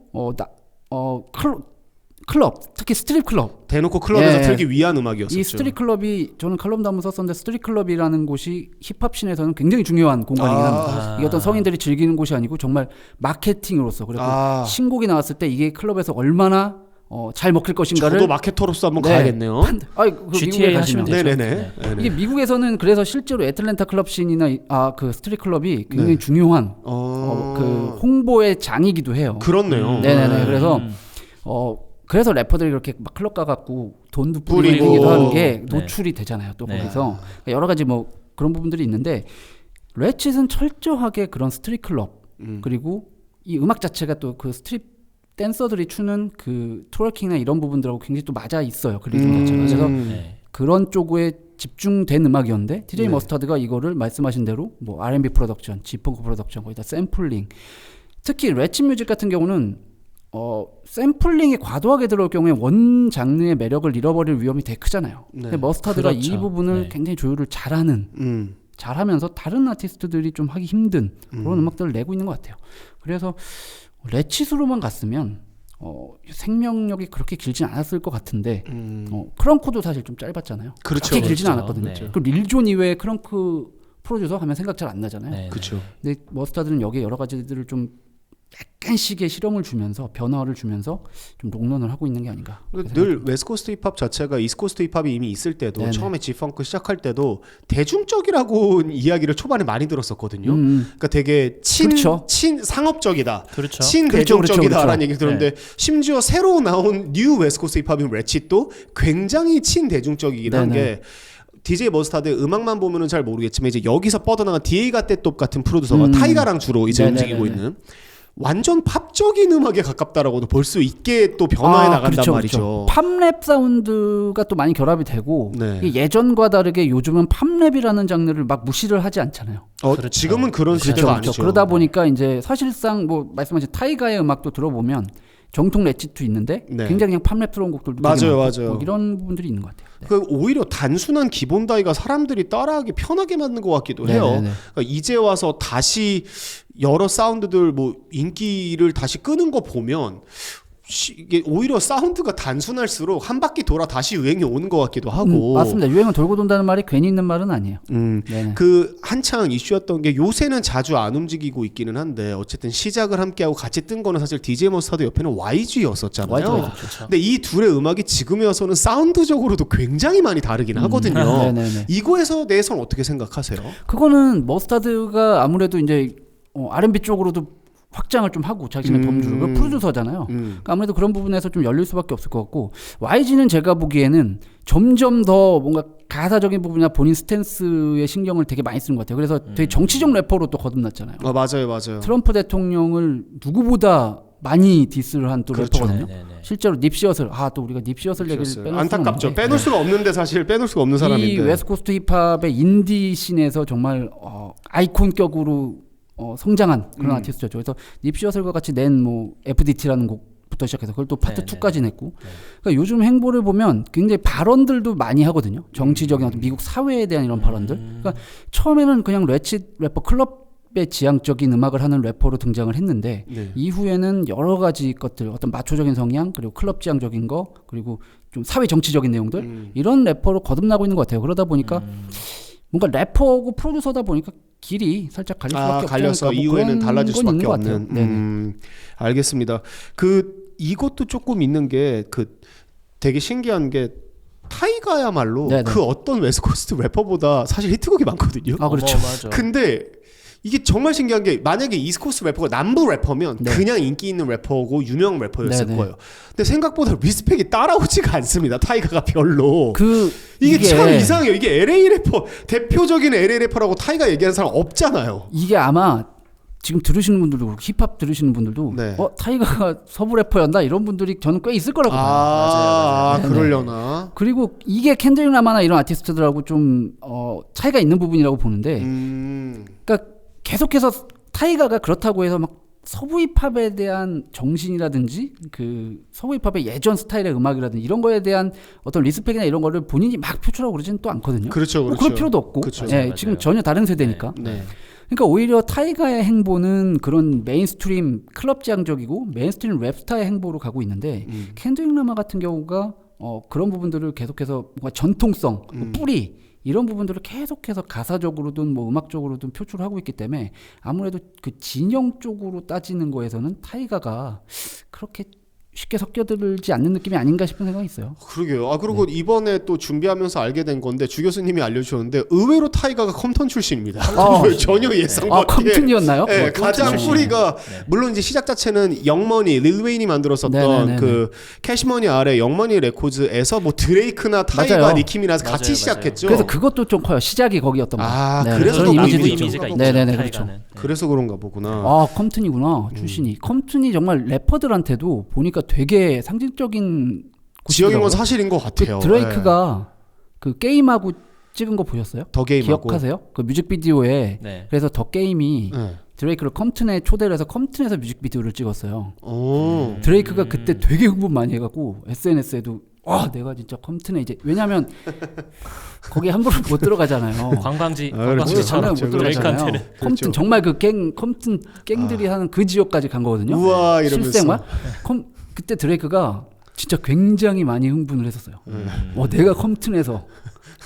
클럽, 특히 스트립 클럽. 대놓고 클럽에서 예. 틀기 위한 음악이었었죠. 이 스트릿 클럽이 저는 칼럼도 한번 썼었는데 스트릿 클럽이라는 곳이 힙합 씬에서는 굉장히 중요한 공간이긴 합니다. 이게 어떤 성인들이 즐기는 곳이 아니고 정말 마케팅으로서 그리고 신곡이 나왔을 때 이게 클럽에서 얼마나 잘 먹힐 것인가를 저도 마케터로서 한번 가야겠네요. 그 GTA 하시면 되죠. 네네네. 이게 미국에서는 그래서 실제로 애틀랜타 클럽 씬이나 그 스트릿 클럽이 굉장히 중요한 그 홍보의 장이기도 해요. 그렇네요. 네네네. 그래서 래퍼들이 그렇게 막 클럽 가갖고 돈도 뿌리고. 뿌리기도 하는 게 네. 노출이 되잖아요. 또 네. 거기서 여러 가지 뭐 그런 부분들이 있는데 레칫은 철저하게 그런 스트릿 클럽 그리고 이 음악 자체가 또 그 스트릿 댄서들이 추는 그 트월킹이나 이런 부분들하고 굉장히 또 맞아 있어요. 그 리듬 자체가. 그래서 네. 그런 쪽에 집중된 음악이었는데 DJ 네. 머스타드가 이거를 말씀하신 대로 뭐 R&B 프로덕션, G-펑크 프로덕션 거기다 샘플링 특히 레칫 뮤직 같은 경우는 샘플링이 과도하게 들어올 경우에 원 장르의 매력을 잃어버릴 위험이 되게 크잖아요. 네. 근데 머스타드가 이 그렇죠. 부분을 네. 굉장히 조율을 잘하면서 다른 아티스트들이 좀 하기 힘든 그런 음악들을 내고 있는 것 같아요. 그래서 레칫으로만 갔으면 생명력이 그렇게 길진 않았을 것 같은데 크렁크도 사실 좀 짧았잖아요. 그렇죠. 그렇게 길진 그렇죠. 않았거든요. 네. 그 릴존 이외에 크렁크 프로듀서 하면 생각 잘 안 나잖아요. 네. 그렇죠. 근데 머스타드는 여기에 여러 가지들을 좀 약간씩의 실험을 주면서 변화를 주면서 좀 롱런을 하고 있는 게 아닌가. 늘 웨스트코스트 힙합 자체가 이스트코스트 힙합이 이미 있을 때도 네네. 처음에 G-펑크 시작할 때도 대중적이라고 이야기를 초반에 많이 들었었거든요. 그러니까 되게 그렇죠. 상업적이다. 그렇죠. 친대중적이다라는 그렇죠. 얘기 들었는데 심지어 새로 나온 뉴 웨스트코스트 힙합인 레칫도 굉장히 친대중적이긴 한 게 DJ 머스타드의 음악만 보면은 잘 모르겠지만 이제 여기서 뻗어나간 DA가 떼톱 같은 프로듀서가 타이가랑 주로 이제 움직이고 있는 완전 팝적인 음악에 가깝다라고도 볼 수 있게 또 변화해 나간단 그렇죠, 말이죠. 그렇죠. 팝랩 사운드가 또 많이 결합이 되고 네. 이게 예전과 다르게 요즘은 팝랩이라는 장르를 막 무시를 하지 않잖아요. 그렇죠. 지금은 그런 시대가 아니죠. 그러다 보니까 이제 사실상 뭐 말씀하신 타이가의 음악도 들어보면 정통 레치도 있는데 네. 굉장히 그냥 팝랩 들어온 곡들도 되게 맞아요, 많고 맞아요. 뭐 이런 부분들이 있는 것 같아요. 네. 그 오히려 단순한 기본 다이가 사람들이 따라하기 편하게 만든 것 같기도 해요. 네네네. 그러니까 이제 와서 다시 여러 사운드들 뭐 인기를 다시 끄는 거 보면 이게 오히려 사운드가 단순할수록 한 바퀴 돌아 다시 유행이 오는 것 같기도 하고. 맞습니다. 유행은 돌고 돈다는 말이 괜히 있는 말은 아니에요. 네네. 그 한창 이슈였던 게 요새는 자주 안 움직이고 있기는 한데 어쨌든 시작을 함께하고 같이 뜬 거는 사실 DJ 머스타드 옆에는 YG였었잖아요. YG. 근데 이 둘의 음악이 지금에 와서는 사운드적으로도 굉장히 많이 다르긴 하거든요. 네네네. 이거에서 대해서는 어떻게 생각하세요? 그거는 머스타드가 아무래도 이제 R&B 쪽으로도 확장을 좀 하고 자신의 범주를 그 프로듀서잖아요. 그러니까 아무래도 그런 부분에서 좀 열릴 수밖에 없을 것 같고 YG는 제가 보기에는 점점 더 뭔가 가사적인 부분이나 본인 스탠스에 신경을 되게 많이 쓰는 것 같아요. 그래서 되게 정치적 래퍼로 또 거듭났잖아요. 맞아요. 트럼프 대통령을 누구보다 많이 디스를 한 또 그렇죠. 래퍼거든요. 네네네. 실제로 닙시엇을 또 우리가 닙시엇을 얘기를 빼놓을 수는 안타깝죠. 없는데 빼놓을 수가 없는데 사실 빼놓을 수가 없는 사람인데. 이 웨스트코스트 힙합의 인디 씬에서 정말 아이콘격으로 성장한 그런 아티스트였죠. 그래서 닙시엇을과 같이 낸 뭐 FDT라는 곡부터 시작해서 그걸 또 파트 2까지 냈고. 그러니까 요즘 행보를 보면 굉장히 발언들도 많이 하거든요. 정치적인 어떤 미국 사회에 대한 이런 발언들. 그러니까 처음에는 그냥 래퍼 클럽의 지향적인 음악을 하는 래퍼로 등장을 했는데 이후에는 여러 가지 것들 어떤 마초적인 성향 그리고 클럽 지향적인 거 그리고 좀 사회 정치적인 내용들 이런 래퍼로 거듭나고 있는 것 같아요. 그러다 보니까 뭔가 래퍼고 프로듀서다 보니까 길이 살짝 갈릴 수밖에 없지 갈려서 않을까? 뭐 이후에는 그런 달라질 건 수밖에 있는 것 같아요. 없는. 알겠습니다. 이것도 조금 있는 게 되게 신기한 게 타이가야말로 네네. 그 어떤 웨스트코스트 래퍼보다 사실 히트곡이 많거든요. 그렇죠. 맞아. 근데 이게 정말 신기한 게 만약에 이스트코스트 래퍼가 남부 래퍼면 그냥 인기 있는 래퍼고 유명 래퍼였을 거예요. 근데 생각보다 리스펙이 따라오지가 않습니다. 타이가가 별로. 이게 참 이상해요. 이게 LA 래퍼 대표적인 LA 래퍼라고 타이가 얘기하는 사람 없잖아요. 이게 아마 지금 들으시는 분들도 힙합 들으시는 분들도 타이가가 서부 래퍼였나 이런 분들이 저는 꽤 있을 거라고 봐요. 맞아요. 그러려나. 그리고 이게 켄드릭 라마나 이런 아티스트들하고 좀 차이가 있는 부분이라고 보는데 그러니까 계속해서 타이가가 그렇다고 해서 막 서부 힙합에 대한 정신이라든지 그 서부 힙합의 예전 스타일의 음악이라든지 이런 거에 대한 어떤 리스펙이나 이런 거를 본인이 막 표출하고 그러지는 또 않거든요. 그렇죠. 그럴 필요도 없고. 그렇죠. 지금 전혀 다른 세대니까. 그러니까 오히려 타이가의 행보는 그런 메인스트림 클럽 지향적이고 메인스트림 랩스타의 행보로 가고 있는데 켄드릭 라마 같은 경우가 그런 부분들을 계속해서 뭔가 전통성, 뿌리 이런 부분들을 계속해서 가사적으로든 뭐 음악적으로든 표출하고 있기 때문에 아무래도 그 진영 쪽으로 따지는 거에서는 타이가가 그렇게 쉽게 섞여들지 않는 느낌이 아닌가 싶은 생각이 있어요. 그러게요. 그리고 이번에 또 준비하면서 알게 된 건데 주 교수님이 알려주셨는데 의외로 타이가가 컴턴 출신입니다. 전혀 예상 밖에. 컴튼이었나요? 네, 가장 뿌리가 물론 이제 시작 자체는 영머니 릴 웨인이 만들었었던 그 캐시머니 아래 영머니 레코드에서 뭐 드레이크나 타이가 맞아요. 니키 미나즈 같이 맞아요. 시작했죠. 그래서 그것도 좀 커요. 시작이 거기였던 거. 그래서 그런 이미지도 이미지가 있죠. 있죠. 네네네, 그렇죠. 타이가는. 그래서 그런가 보구나. 컴튼이구나 출신이. 컴튼이 정말 래퍼들한테도 보니까 되게 상징적인 지역인 건 곳이더라고요. 사실인 것 같아요. 드레이크가 그 게임하고 찍은 거 보셨어요? 더 게임하고. 기억하세요? 그 뮤직비디오에 네. 그래서 더 게임이 드레이크를 컴튼에 초대를 해서 컴튼에서 뮤직비디오를 찍었어요. 드레이크가 그때 되게 흥분 많이 해갖고 SNS에도 내가 진짜 컴튼에 이제 왜냐면 거기 함부로 못 들어가잖아요. 관광지처럼 못 들어가잖아요. 컴튼 정말 그 컴튼 갱들이 하는 그 지역까지 간 거거든요. 우와 이러면서. 실생활. 그때 드레이크가 진짜 굉장히 많이 흥분을 했었어요. 내가 컴튼에서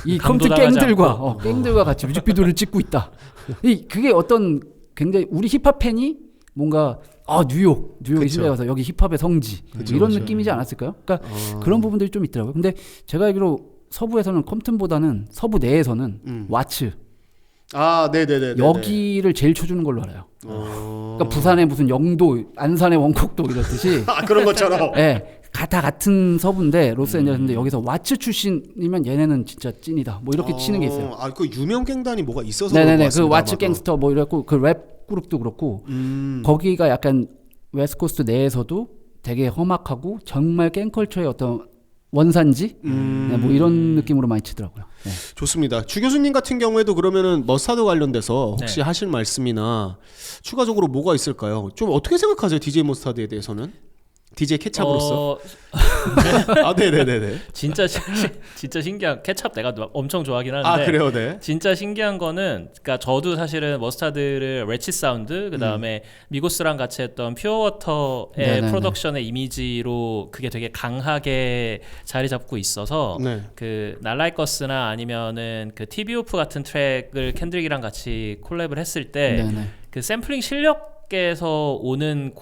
이 컴튼 갱들과 같이 뮤직비디오를 찍고 있다. 그게 어떤 굉장히 우리 힙합 팬이 뭔가 뉴욕에 시대 가서 여기 힙합의 성지 이런 느낌이지 않았을까요? 그러니까 그런 부분들이 좀 있더라고요. 근데 제가 알기로 서부에서는 컴튼보다는 서부 내에서는 와츠 네네네. 여기를 제일 쳐주는 걸로 알아요. 그러니까 부산의 무슨 영도, 안산의 원곡도 이렇듯이 그런 것처럼. 다 같은 서부인데 로스앤젤레스인데 여기서 와츠 출신이면 얘네는 진짜 찐이다. 뭐 이렇게 치는 게 있어요. 그 유명 갱단이 뭐가 있어서 네네네. 그 와츠 갱스터 뭐 이랬고 그 랩 그룹도 그렇고 거기가 약간 웨스트코스트 내에서도 되게 험악하고 정말 갱컬처의 어떤 원산지 뭐 이런 느낌으로 많이 치더라고요. 좋습니다. 주 교수님 같은 경우에도 그러면은 머스타드 관련돼서 혹시 하실 말씀이나 추가적으로 뭐가 있을까요? 좀 어떻게 생각하세요? DJ 머스타드에 대해서는? DJ 케찹으로서? 네네네네. 진짜 신기한 케찹 내가 엄청 좋아하긴 하는데. 그래요, 네. 진짜 신기한 거는, 그러니까 저도 사실은 머스타드를 레치 사운드, 그 다음에 미고스랑 같이 했던 퓨어워터의 프로덕션의 이미지로 그게 되게 강하게 자리 잡고 있어서 그 날라이커스나 아니면은 그 TV오프 같은 트랙을 켄드릭이랑 같이 콜랩을 했을 때 그 샘플링 실력에서 오는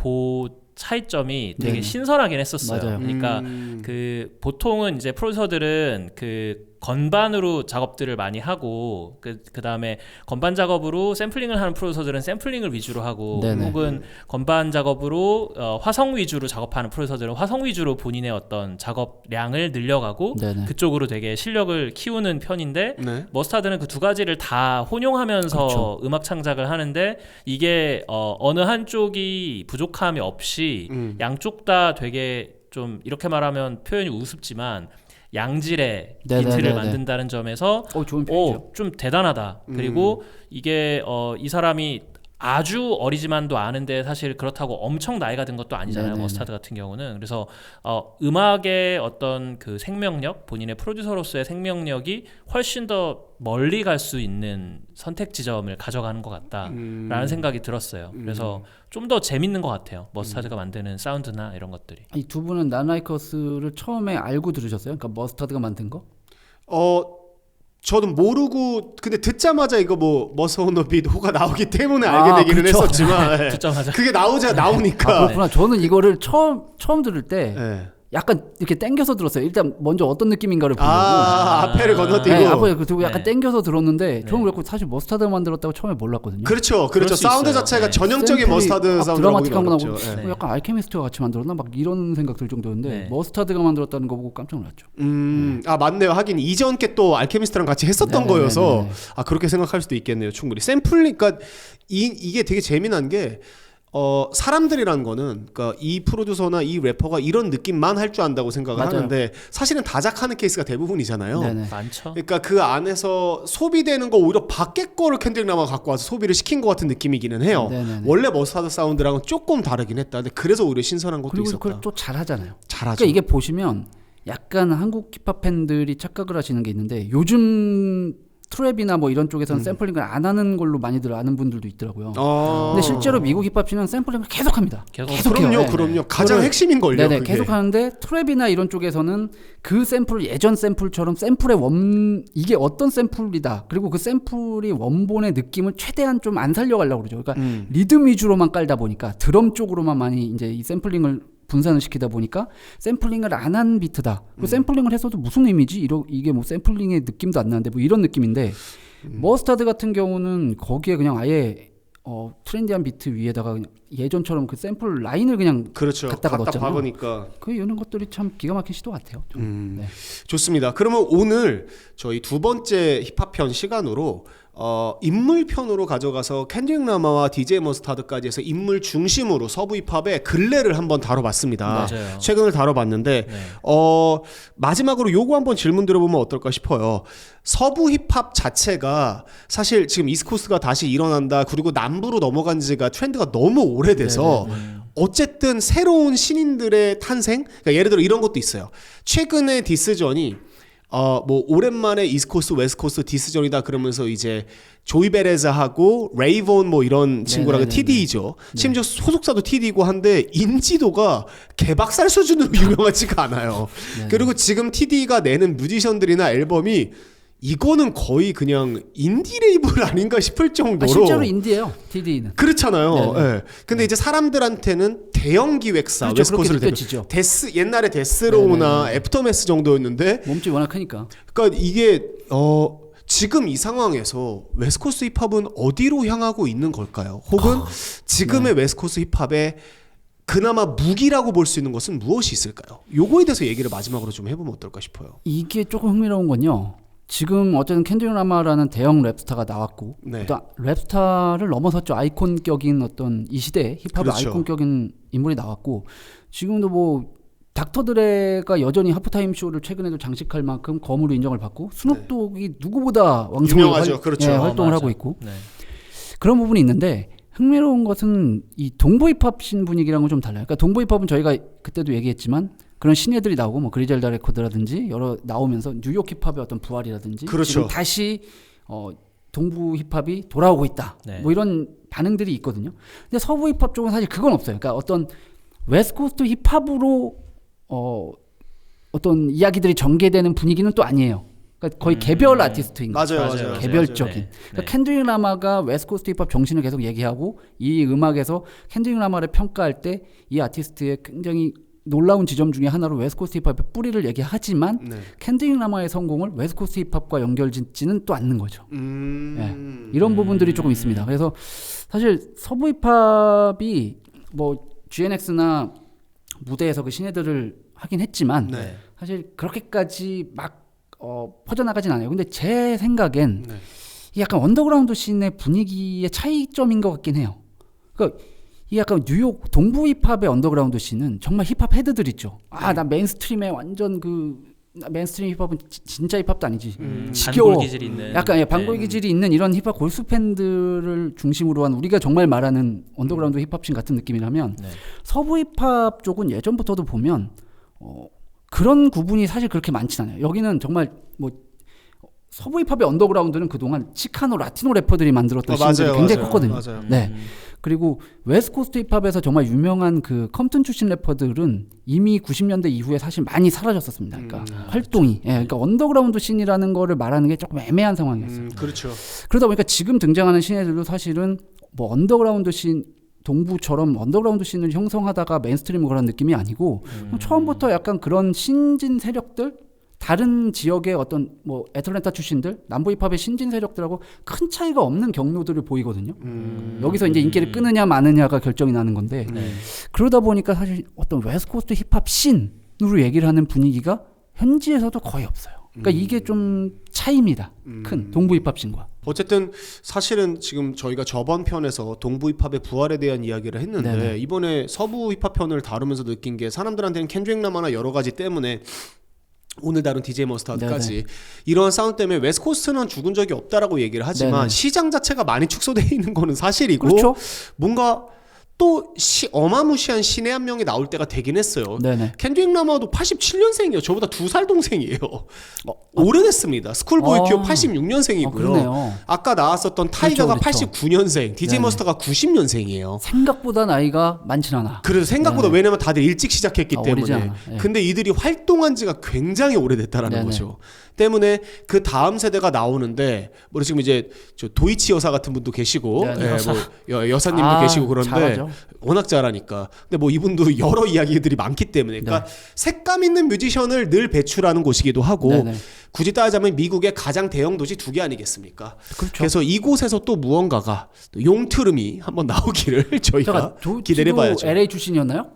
차이점이 되게 신선하긴 했었어요. 맞아요. 그러니까 그 보통은 이제 프로듀서들은 그 건반으로 작업들을 많이 하고 그다음에 건반 작업으로 샘플링을 하는 프로듀서들은 샘플링을 위주로 하고 네네. 혹은 건반 작업으로 화성 위주로 작업하는 프로듀서들은 화성 위주로 본인의 어떤 작업량을 늘려가고 네네. 그쪽으로 되게 실력을 키우는 편인데 네. 머스타드는 그 두 가지를 다 혼용하면서 그렇죠. 음악 창작을 하는데 이게 어느 한쪽이 부족함이 없이 양쪽 다 되게 좀 이렇게 말하면 표현이 우습지만 양질의 네네네네. 비트를 만든다는 점에서 좋은 표현이죠. 좀 대단하다. 그리고 이게 이 사람이 아주 어리지만도 않은데 사실 그렇다고 엄청 나이가 든 것도 아니잖아요. 네네네. 머스타드 같은 경우는. 그래서 음악의 어떤 그 생명력, 본인의 프로듀서로서의 생명력이 훨씬 더 멀리 갈 수 있는 선택 지점을 가져가는 것 같다라는 생각이 들었어요. 그래서 좀 더 재밌는 것 같아요. 머스타드가 만드는 사운드나 이런 것들이. 이 두 분은 난라이커스를 처음에 알고 들으셨어요? 그러니까 머스타드가 만든 거? 저도 모르고 근데 듣자마자 이거 뭐 머스온더비도가 나오기 때문에 알게 되기는 그렇죠. 했었지만 예. 듣자마자. 그게 나오니까 그렇구나. 저는 이거를 처음 들을 때 예. 약간 이렇게 땡겨서 들었어요. 일단 먼저 어떤 느낌인가를 보려고. 앞에를 건너뛰고 네, 앞에 그리고 약간 네. 땡겨서 들었는데 저는 그렇고 사실 머스타드가 만들었다고 처음에 몰랐거든요. 그렇죠. 그럴 수 사운드 있어요. 자체가 네. 전형적인 샘플이 머스타드 사운드라고 드라마틱한 거 나오고 어렵죠. 예. 약간 알케미스트가 같이 만들었나 막 이런 생각 들 정도였는데 네. 머스타드가 만들었다는 거 보고 깜짝 놀랐죠. 맞네요. 하긴 이전 게 또 알케미스트랑 같이 했었던 네네네네. 거여서 그렇게 생각할 수도 있겠네요. 충분히 샘플링, 그러니까 이게 되게 재미난 게 사람들이란 거는 그러니까 이 프로듀서나 이 래퍼가 이런 느낌만 할 줄 안다고 생각을 맞아요. 하는데 사실은 다작하는 케이스가 대부분이잖아요. 네네. 많죠. 그러니까 그 안에서 소비되는 거 오히려 밖에 거를 켄드릭 라마가 갖고 와서 소비를 시킨 것 같은 느낌이기는 해요. 네네네. 원래 머스타드 사운드랑은 조금 다르긴 했다. 근데 그래서 오히려 신선한 것도 그리고 있었다. 그걸 또 잘하잖아요. 잘하죠. 그러니까 이게 보시면 약간 한국 힙합 팬들이 착각을 하시는 게 있는데 요즘 트랩이나 뭐 이런 쪽에서는 샘플링을 안 하는 걸로 많이들 아는 분들도 있더라고요. 근데 실제로 미국 힙합씬은 샘플링을 계속합니다. 그럼요, 계속해요. 그럼요. 가장 그거를- 핵심인 걸요. 네네, 그게. 계속 하는데 트랩이나 이런 쪽에서는 그 샘플 예전 샘플처럼 샘플의 이게 어떤 샘플이다. 그리고 그 샘플이 원본의 느낌을 최대한 좀 안 살려가려고 그러죠. 그러니까 리듬 위주로만 깔다 보니까 드럼 쪽으로만 많이 이제 이 샘플링을 분산을 시키다 보니까 샘플링을 안 한 비트다. 그 샘플링을 했어도 무슨 의미지? 이게 뭐 샘플링의 느낌도 안 나는데 뭐 이런 느낌인데 머스타드 같은 경우는 거기에 그냥 아예 트렌디한 비트 위에다가 그냥 예전처럼 그 샘플 라인을 그냥 그렇죠. 갖다가 넣었잖아요. 박으니까. 그 이런 것들이 참 기가 막힌 시도 같아요. 좀. 네. 좋습니다. 그러면 오늘 저희 두 번째 힙합편 시간으로 인물편으로 가져가서 켄드릭 라마와 DJ 머스타드까지 해서 인물 중심으로 서부 힙합의 근래를 한번 다뤄봤습니다. 맞아요. 최근을 다뤄봤는데 네. 마지막으로 요거 한번 질문 드려보면 어떨까 싶어요. 서부 힙합 자체가 사실 지금 이스트코스트가 다시 일어난다. 그리고 남부로 넘어간 지가 트렌드가 너무 오래돼서 어쨌든 새로운 신인들의 탄생? 그러니까 예를 들어 이런 것도 있어요. 최근에 디스전이 뭐 오랜만에 이스트코스트 웨스트코스트 디스전이다 그러면서 이제 조이 베레자하고 레이본 뭐 이런 친구랑 네네네네. TD죠. 심지어 소속사도 TD고 한데 인지도가 개박살 수준으로 유명하지가 않아요. 그리고 지금 TD가 내는 뮤지션들이나 앨범이 이거는 거의 그냥 인디 레이블 아닌가 싶을 정도로 실제로 인디예요. TD는. 그렇잖아요. 네네. 예. 근데 이제 사람들한테는 대형 기획사 그렇죠. 웨스트코스트를 그렇게 느껴지죠. 옛날에 데스로우나 애프터매스 정도였는데 몸집이 워낙 크니까. 그러니까 이게 지금 이 상황에서 웨스트코스트 힙합은 어디로 향하고 있는 걸까요? 혹은 지금의 웨스트코스트 힙합의 그나마 무기라고 볼 수 있는 것은 무엇이 있을까요? 요거에 대해서 얘기를 마지막으로 좀 해보면 어떨까 싶어요. 이게 조금 흥미로운 건요. 지금 어쨌든 켄드릭 라마라는 대형 랩스타가 나왔고 네. 또 랩스타를 넘어섰죠. 아이콘격인 어떤 이 시대 힙합의 그렇죠. 아이콘격인 인물이 나왔고 지금도 뭐 닥터 드레가 여전히 하프타임 쇼를 최근에도 장식할 만큼 검으로 인정을 받고 스눕독이 누구보다 왕성하게 유명하죠. 그렇죠. 활동을 맞아. 하고 있고 네. 그런 부분이 있는데 흥미로운 것은 이 동부 힙합 신 분위기랑은 좀 달라요. 그러니까 동부 힙합은 저희가 그때도 얘기했지만 그런 신예들이 나오고 뭐 그리젤다 레코드라든지 여러 나오면서 뉴욕 힙합의 어떤 부활이라든지 그렇죠. 지금 다시 동부 힙합이 돌아오고 있다. 네. 뭐 이런 반응들이 있거든요. 근데 서부 힙합 쪽은 사실 그건 없어요. 그러니까 어떤 웨스트코스트 힙합으로 어떤 이야기들이 전개되는 분위기는 또 아니에요. 그러니까 거의 개별 아티스트인 거죠. 맞아요. 개별적인. 네. 그러니까 켄드릭 라마가 웨스트코스트 힙합 정신을 계속 얘기하고 이 음악에서 켄드릭 라마를 평가할 때 이 아티스트의 굉장히 놀라운 지점 중에 하나로 웨스트코스트 힙합의 뿌리를 얘기하지만 네. 켄드릭 라마의 성공을 웨스트코스트 힙합과 연결짓지는 또 않는 거죠. 이런 부분들이 조금 있습니다. 그래서 사실 서부 힙합이 뭐 GNX나 무대에서 그 신예들을 하긴 했지만 네. 사실 그렇게까지 막 퍼져나가진 않아요. 근데 제 생각엔 네. 이 약간 언더그라운드 씬의 분위기의 차이점인 것 같긴 해요. 그러니까 이 약간 뉴욕 동부 힙합의 언더그라운드 씬은 정말 힙합 헤드들 있죠. 아, 나 메인스트림에 완전 나 메인스트림 힙합은 진짜 힙합도 아니지. 지겨워. 반골 기질이 있는. 약간 반골 기질이 있는 이런 힙합 골수 팬들을 중심으로 한 우리가 정말 말하는 언더그라운드 힙합 씬 같은 느낌이라면 네. 서부 힙합 쪽은 예전부터도 보면 그런 구분이 사실 그렇게 많진 않아요. 여기는 정말 뭐 서부 힙합의 언더그라운드는 그동안 치카노 라티노 래퍼들이 만들었던 씬들이 굉장히 컸거든요. 맞아요. 네. 그리고 웨스트코스트 힙합에서 정말 유명한 그 컴튼 출신 래퍼들은 이미 90년대 이후에 사실 많이 사라졌었습니다. 그러니까 활동이. 예, 그러니까 언더그라운드 씬이라는 거를 말하는 게 조금 애매한 상황이었어요. 그렇죠. 그러다 보니까 지금 등장하는 신예들도 사실은 뭐 언더그라운드 씬 동부처럼 언더그라운드 씬을 형성하다가 메인스트림을 그런 느낌이 아니고 처음부터 약간 그런 신진 세력들 다른 지역의 어떤 뭐 애틀랜타 출신들 남부 힙합의 신진 세력들하고 큰 차이가 없는 경로들을 보이거든요. 여기서 이제 인기를 끄느냐 마느냐가 결정이 나는 건데 그러다 보니까 사실 어떤 웨스트코스트 힙합 씬으로 얘기를 하는 분위기가 현지에서도 거의 없어요. 그러니까 이게 좀 차이입니다. 큰 동부 힙합 씬과. 어쨌든 사실은 지금 저희가 저번 편에서 동부 힙합의 부활에 대한 이야기를 했는데 네네. 이번에 서부 힙합 편을 다루면서 느낀 게 사람들한테는 켄드릭 라마나 여러 가지 때문에 오늘 다룬 DJ 머스타드까지 네네. 이런 사운드 때문에 웨스트코스트는 죽은 적이 없다라고 얘기를 하지만 네네. 시장 자체가 많이 축소되어 있는 거는 사실이고 그렇죠. 뭔가 또 어마무시한 신의 한 명이 나올 때가 되긴 했어요. 네네. 켄드릭 라마도 87년생이에요. 저보다 2살 동생이에요. 오래됐습니다. 스쿨보이 큐 86년생이고요. 그러네요. 아까 나왔었던 타이거가 그렇죠. 89년생, DJ 네네. 머스터가 90년생이에요. 생각보다 나이가 많진 않아. 그래서 생각보다 네네. 왜냐면 다들 일찍 시작했기 어리지 때문에. 않아. 예. 근데 이들이 활동한 지가 굉장히 오래됐다라는 네네. 거죠. 때문에 그 다음 세대가 나오는데 뭐 지금 이제 저 도이치 여사 같은 분도 계시고 네네. 예, 뭐 여사님도 계시고 그런데 잘하죠. 워낙 잘하니까. 근데 뭐 이분도 여러 이야기들이 많기 때문에 그러니까 색감 있는 뮤지션을 늘 배출하는 곳이기도 하고 네네. 굳이 따지자면 미국의 가장 대형 도시 2개 아니겠습니까? 그렇죠. 그래서 이곳에서 또 무언가가 또 용트름이 한번 나오기를 저희가 기대를 해봐야죠. LA 출신이었나요?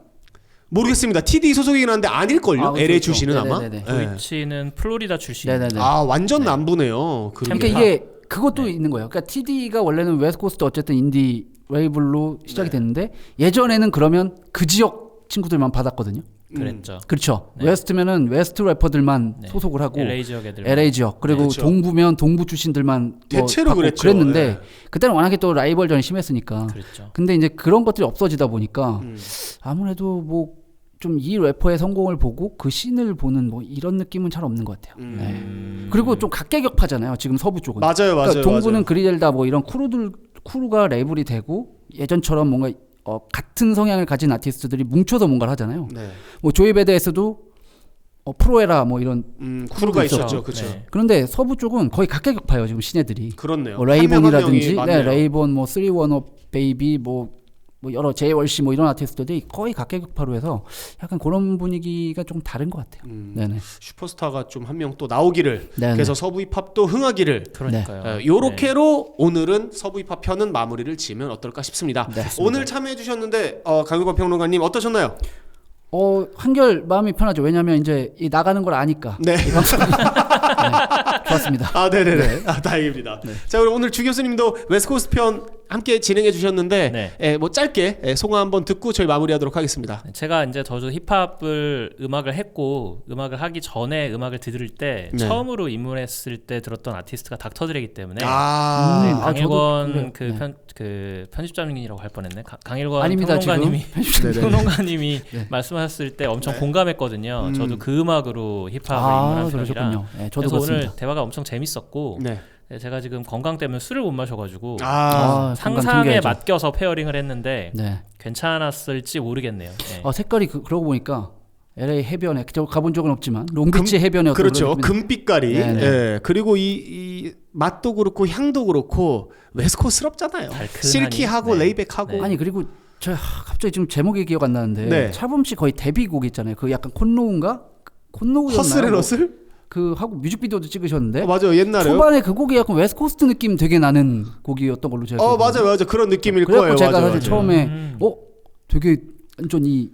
모르겠습니다. TD 소속이긴 한데 아닐걸요? 아, 그렇죠. LA 출신은 아마. 네네네. 예. 도이치는 플로리다 출신. 네네네. 아 완전 남부네요. 그러니까 이게 그것도 있는 거예요. 그러니까 TD가 원래는 웨스트코스트 어쨌든 인디 웨이블로 시작이 됐는데 예전에는 그러면 그 지역 친구들만 받았거든요. 그랬죠. 그렇죠. 네. 웨스트면은 웨스트 래퍼들만 네. 소속을 하고 LA 지역 애들. LA 지역 그리고 그렇죠. 동부면 동부 출신들만 대체로 받고 그랬죠. 그랬는데 예. 그때는 워낙에 또 라이벌전이 심했으니까. 그랬죠. 근데 이제 그런 것들이 없어지다 보니까 아무래도 뭐 좀 이 래퍼의 성공을 보고 그 씬을 보는 뭐 이런 느낌은 잘 없는 것 같아요. 네. 그리고 좀 각계격파잖아요. 지금 서부 쪽은. 맞아요, 맞아요. 그러니까 동부는 맞아요. 그리델다 뭐 이런 크루가 레이블이 되고 예전처럼 뭔가 같은 성향을 가진 아티스트들이 뭉쳐서 뭔가를 하잖아요. 네. 뭐 조이 베드에서도 프로에라 뭐 이런 크루가 있었죠. 있었죠. 그렇죠. 네. 그런데 서부 쪽은 거의 각계격파예요. 지금 신예들이. 그렇네요. 뭐 한 명 한 레이본이라든지, 명이 네, 맞네요. 레이본, 뭐 315 베이비, 뭐 여러 제이월씨 뭐 이런 아티스트들이 거의 각계격파로 해서 약간 그런 분위기가 좀 다른 것 같아요. 네네. 슈퍼스타가 좀 한 명 또 나오기를 네네. 그래서 서부 힙합도 흥하기를 그러니까요. 요렇게로 오늘은 서부 힙합 편은 마무리를 지으면 어떨까 싶습니다. 네. 오늘 참여해 주셨는데 강유관 평론가님 어떠셨나요? 한결 마음이 편하죠. 왜냐하면 이제 이 나가는 걸 아니까. 네. 이 방송이. 네, 좋았습니다. 아, 네네네. 아, 다행입니다. 자, 그럼 오늘 주 교수님도 웨스트코스트 편 함께 진행해 주셨는데, 네. 뭐 짧게 소감 한번 듣고 저희 마무리하도록 하겠습니다. 제가 이제 저도 힙합을 음악을 했고 음악을 하기 전에 음악을 들을 때 네. 처음으로 입문했을 때 들었던 아티스트가 닥터 드레이기 때문에 아, 네, 저도 강일권 그래요. 그 편집장님이라고 할 뻔했네. 강일권 아닙니다, 평론가님이 네네. 평론가님이 네. 말씀하셨을 때 엄청 네. 공감했거든요. 저도 그 음악으로 힙합을 입문한 사람이라. 그러셨군요. 네, 저도 그래서 그렇습니다. 오늘 대화가 엄청 재밌었고 네. 제가 지금 건강 때문에 술을 못 마셔가지고 아, 건강 상상에 챙겨야죠. 맡겨서 페어링을 했는데 네. 괜찮았을지 모르겠네요. 네. 색깔이 그러고 보니까 LA 해변에 저 가본 적은 없지만 롱비치 해변에 그렇죠. 어떤 그런 금빛깔이. 네네. 예. 그리고 이 맛도 그렇고 향도 그렇고 웨스코스럽잖아요. 달큰하니. 실키하고 네. 레이백하고. 아니 그리고 갑자기 지금 제목이 기억 안 나는데 네. 차범 씨 거의 데뷔곡 있잖아요. 그 약간 콘노우인가? 콘노우였나요? 허슬앤허슬? 그 하고 뮤직비디오도 찍으셨는데 맞아요. 옛날에요. 초반에 그 곡이 약간 웨스트코스트 느낌 되게 나는 곡이었던 걸로 제가 맞아요. 맞아요. 그런 느낌일 그래갖고 거예요. 제가 맞아요, 사실 맞아요. 처음에 되게 완전 이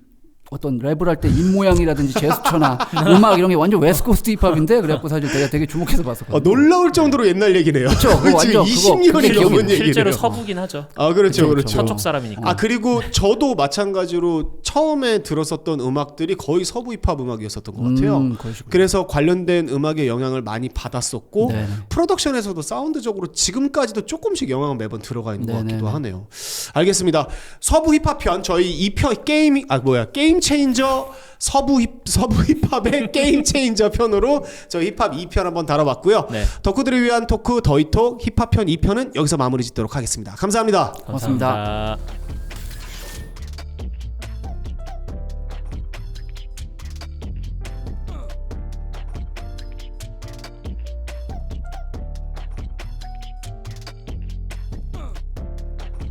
어떤 랩을 할 때 입 모양이라든지 제스처나 음악 이런 게 완전 웨스트코스트 힙합인데 그래갖고 사실 내가 되게 주목해서 봤었거든요. 놀라울 정도로 옛날 얘기네요. 그쵸, 그거 지금 완전 20년이 그게 넘은 기억이 얘기네요. 실제로 서부긴 하죠. 그렇죠. 그쵸, 그렇죠. 서쪽 사람이니까. 그리고 저도 마찬가지로 처음에 들었었던 음악들이 거의 서부 힙합 음악이었었던 것 같아요. 그러시구나. 그래서 관련된 음악의 영향을 많이 받았었고 네네. 프로덕션에서도 사운드적으로 지금까지도 조금씩 영향은 매번 들어가 있는 것 네네네. 같기도 하네요. 알겠습니다. 서부 힙합 편 저희 2편 게임 체인저 서부 힙합의 게임 체인저 편으로 저희 힙합 2편 한번 다뤄봤고요. 네. 덕후들을 위한 토크 더히톡 힙합 편 2편은 여기서 마무리 짓도록 하겠습니다. 감사합니다. 고맙습니다. 감사합니다.